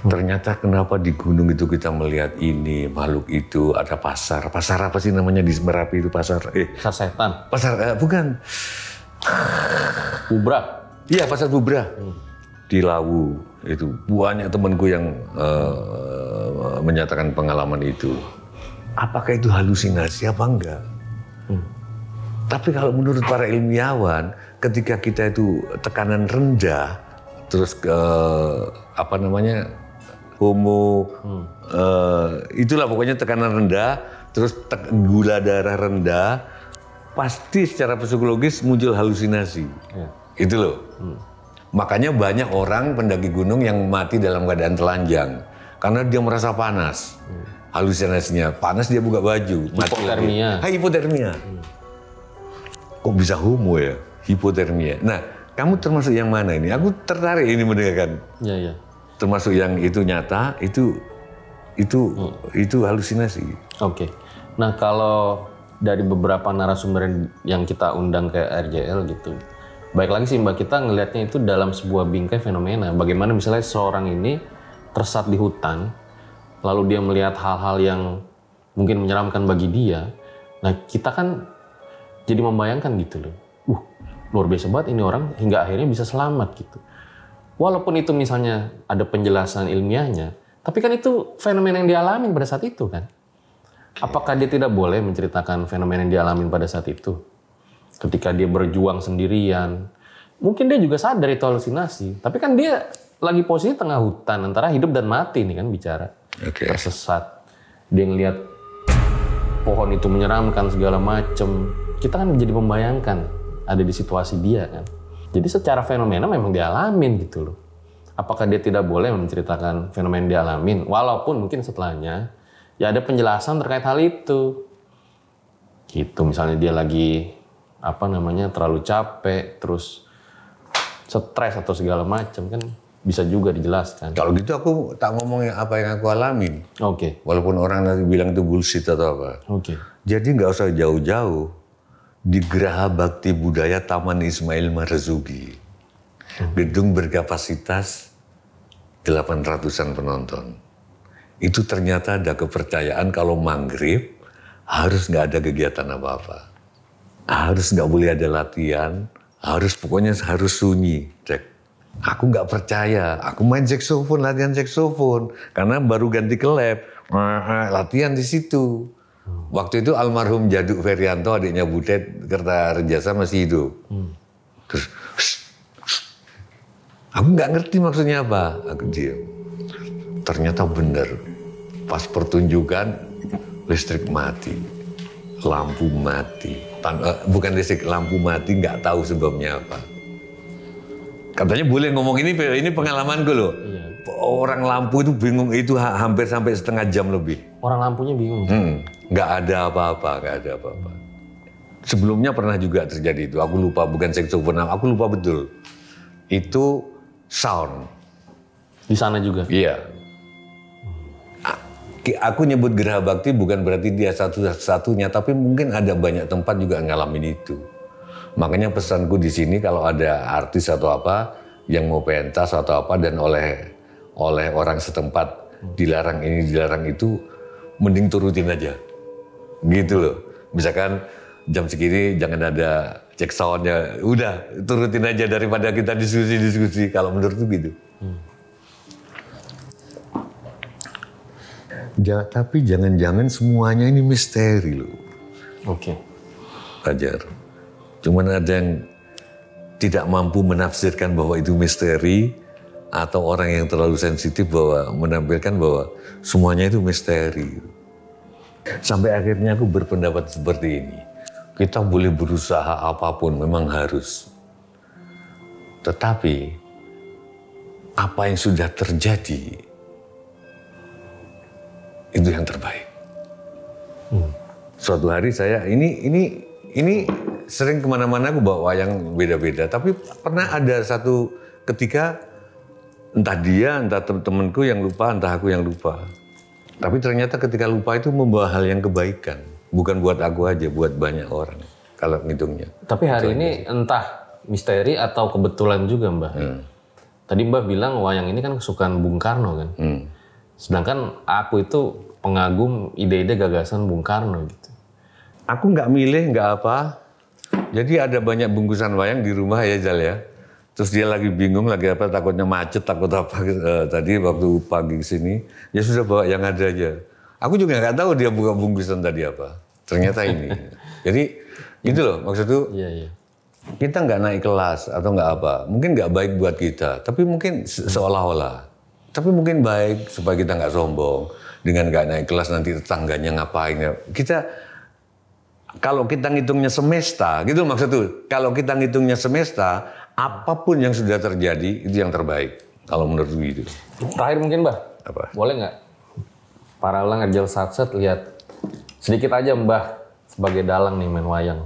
Ternyata kenapa di gunung itu kita melihat ini, makhluk itu, ada pasar. Pasar apa sih namanya di Merapi itu pasar? Pasar setan? Bukan. Bubra? Iya pasar Bubra. Di Lawu itu banyak temanku yang menyatakan pengalaman itu. Apakah itu halusinasi apa enggak? Tapi kalau menurut para ilmiawan, ketika kita itu tekanan rendah, terus itulah pokoknya tekanan rendah, terus gula darah rendah, pasti secara psikologis muncul halusinasi. Itu loh. Makanya banyak orang pendaki gunung yang mati dalam keadaan telanjang karena dia merasa panas. Halusinasinya panas, dia buka baju, hipotermia. Hipotermia. Kok bisa homo ya? Hipotermia. Nah, kamu termasuk yang mana ini? Aku tertarik ini mendengarkan. Iya. Termasuk yang itu nyata, itu halusinasi. Oke. Nah, kalau dari beberapa narasumber yang kita undang ke RJL gitu, baik lagi sih Mbak, kita ngelihatnya itu dalam sebuah bingkai fenomena. Bagaimana misalnya seorang ini tersesat di hutan, lalu dia melihat hal-hal yang mungkin menyeramkan bagi dia. Nah, kita kan jadi membayangkan gitu loh. Luar biasa banget ini orang hingga akhirnya bisa selamat gitu. Walaupun itu misalnya ada penjelasan ilmiahnya, tapi kan itu fenomena yang dialami pada saat itu kan. Apakah dia tidak boleh menceritakan fenomena yang dialami pada saat itu? Ketika dia berjuang sendirian, mungkin dia juga sadar itu halusinasi. Tapi kan dia lagi posisi tengah hutan antara hidup dan mati nih kan bicara. Tersesat. Dia ngelihat pohon itu menyeramkan segala macem. Kita kan jadi membayangkan ada di situasi dia kan. Jadi secara fenomena memang dialamin gitu loh. Apakah dia tidak boleh menceritakan fenomena yang dialamin? Walaupun mungkin setelahnya ya ada penjelasan terkait hal itu. Gitu misalnya dia lagi terlalu capek, terus stres atau segala macam kan bisa juga dijelaskan. Kalau gitu aku tak ngomongin apa yang aku alamin. Oke. Walaupun orang nanti bilang itu bullshit atau apa. Oke. Jadi nggak usah jauh-jauh. Di Geraha Bakti Budaya Taman Ismail Marzuki. Gedung berkapasitas 800-an penonton. Itu ternyata ada kepercayaan kalau maghrib harus nggak ada kegiatan apa-apa. Harus nggak boleh ada latihan. Pokoknya harus sunyi. Cek. Aku nggak percaya, aku main saksofon, latihan saksofon, karena baru ganti ke lab, latihan di situ. Waktu itu almarhum Jaduk Ferianto, adiknya Butet, Kertarejasa masih hidup. Terus, aku nggak ngerti maksudnya apa, aku diam. Ternyata benar, pas pertunjukan listrik mati, lampu mati, bukan listrik, lampu mati, nggak tahu sebabnya apa. Katanya boleh ngomong ini pengalamanku loh. Iya. Orang lampu itu bingung, itu hampir sampai setengah jam lebih. Orang lampunya bingung? Nggak ada apa-apa. Sebelumnya pernah juga terjadi itu, aku lupa, bukan saksofon, aku lupa betul. Itu sound. Di sana juga? Iya. Aku nyebut Geraha Bakti bukan berarti dia satu-satunya, tapi mungkin ada banyak tempat juga ngalamin itu. Makanya pesanku di sini kalau ada artis atau apa yang mau pentas atau apa dan oleh orang setempat dilarang ini dilarang itu, mending turutin aja, gitu loh. Misalkan jam segini jangan ada cek soundnya, udah turutin aja daripada kita diskusi. Kalau menurutku gitu. Tapi jangan-jangan semuanya ini misteri loh. Oke. Fajar. Cuman ada yang tidak mampu menafsirkan bahwa itu misteri, atau orang yang terlalu sensitif bahwa menampilkan bahwa semuanya itu misteri. Sampai akhirnya aku berpendapat seperti ini. Kita boleh berusaha apapun, memang harus. Tetapi apa yang sudah terjadi itu yang terbaik. Suatu hari saya ini sering kemana-mana aku bawa wayang beda-beda, tapi pernah ada satu ketika entah dia, entah temanku yang lupa, entah aku yang lupa. Tapi ternyata ketika lupa itu membawa hal yang kebaikan, bukan buat aku aja, buat banyak orang kalau ngitungnya. Tapi hari ini entah misteri atau kebetulan juga Mbah. Tadi Mbah bilang wayang ini kan kesukaan Bung Karno kan. Sedangkan aku itu pengagum ide-ide gagasan Bung Karno gitu. Aku nggak milih, nggak apa. Jadi ada banyak bungkusan wayang di rumah ya Zal ya. Terus dia lagi bingung, lagi apa, takutnya macet, takut apa. Tadi waktu pagi sini, ya sudah bawa yang ada aja. Aku juga nggak tahu dia buka bungkusan tadi apa. Ternyata ini. Jadi gitu loh maksudku. Iya. Kita nggak naik kelas atau nggak apa. Mungkin nggak baik buat kita, tapi mungkin seolah-olah. Tapi mungkin baik supaya kita nggak sombong. Dengan nggak naik kelas nanti tetangganya ngapain. Kalau kita ngitungnya semesta, gitu maksudku. Kalau kita ngitungnya semesta, apapun yang sudah terjadi itu yang terbaik. Kalau menurut gitu. Terakhir mungkin Mbah, apa? Boleh nggak para ulang Ajal Satset lihat sedikit aja Mbah sebagai dalang nih main wayang?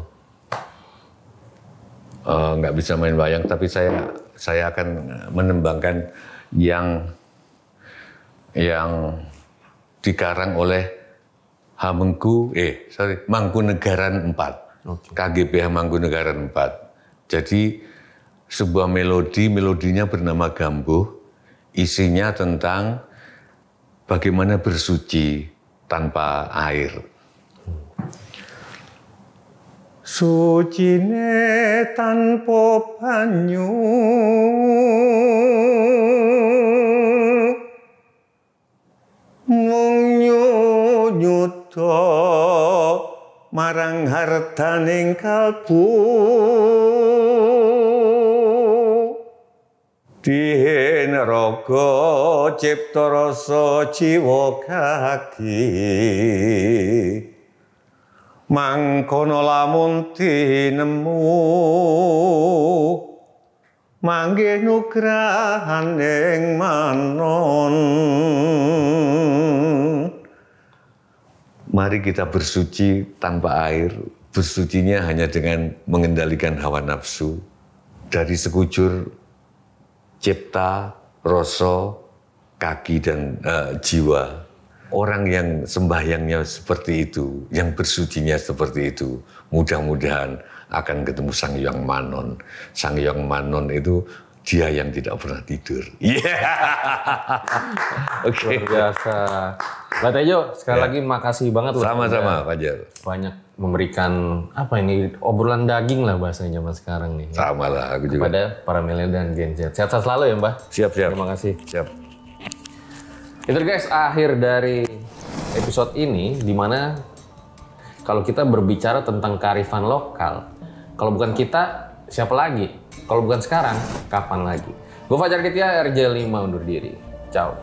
Nggak bisa main wayang, tapi saya akan menembangkan yang dikarang oleh Mangkunegaran 4. Okay. KGB Mangkunegaran 4. Jadi sebuah melodinya bernama Gambuh, isinya tentang bagaimana bersuci tanpa air. sucine tanpa banyu mung nyunyuta marang hartaning kalbu dihen raga cipta rasa jiwa kaki mangkono lamun tinemu manggih nugrahaning manon. Mari kita bersuci tanpa air, bersucinya hanya dengan mengendalikan hawa nafsu dari sekujur cipta, rasa, kaki dan jiwa. Orang yang sembahyangnya seperti itu, yang bersucinya seperti itu, mudah-mudahan akan ketemu Sang Hyang Manon. Sang Hyang Manon itu dia yang tidak pernah tidur. Oke. Luar biasa. Mbak Tejo, sekali lagi makasih banget loh. Sama-sama, Fajar. Banyak memberikan apa ini obrolan daging lah bahasanya zaman sekarang nih. Sama lah, aku juga. Kepada para milenial dan Gen Z. Sehat-sehat selalu ya, Mbak. Siap. Terima kasih. Siap. Itu guys, akhir dari episode ini, dimana kalau kita berbicara tentang kearifan lokal, kalau bukan kita, siapa lagi? Kalau bukan sekarang, kapan lagi? Gue Fajar Aditya, RJ5 undur diri. Ciao.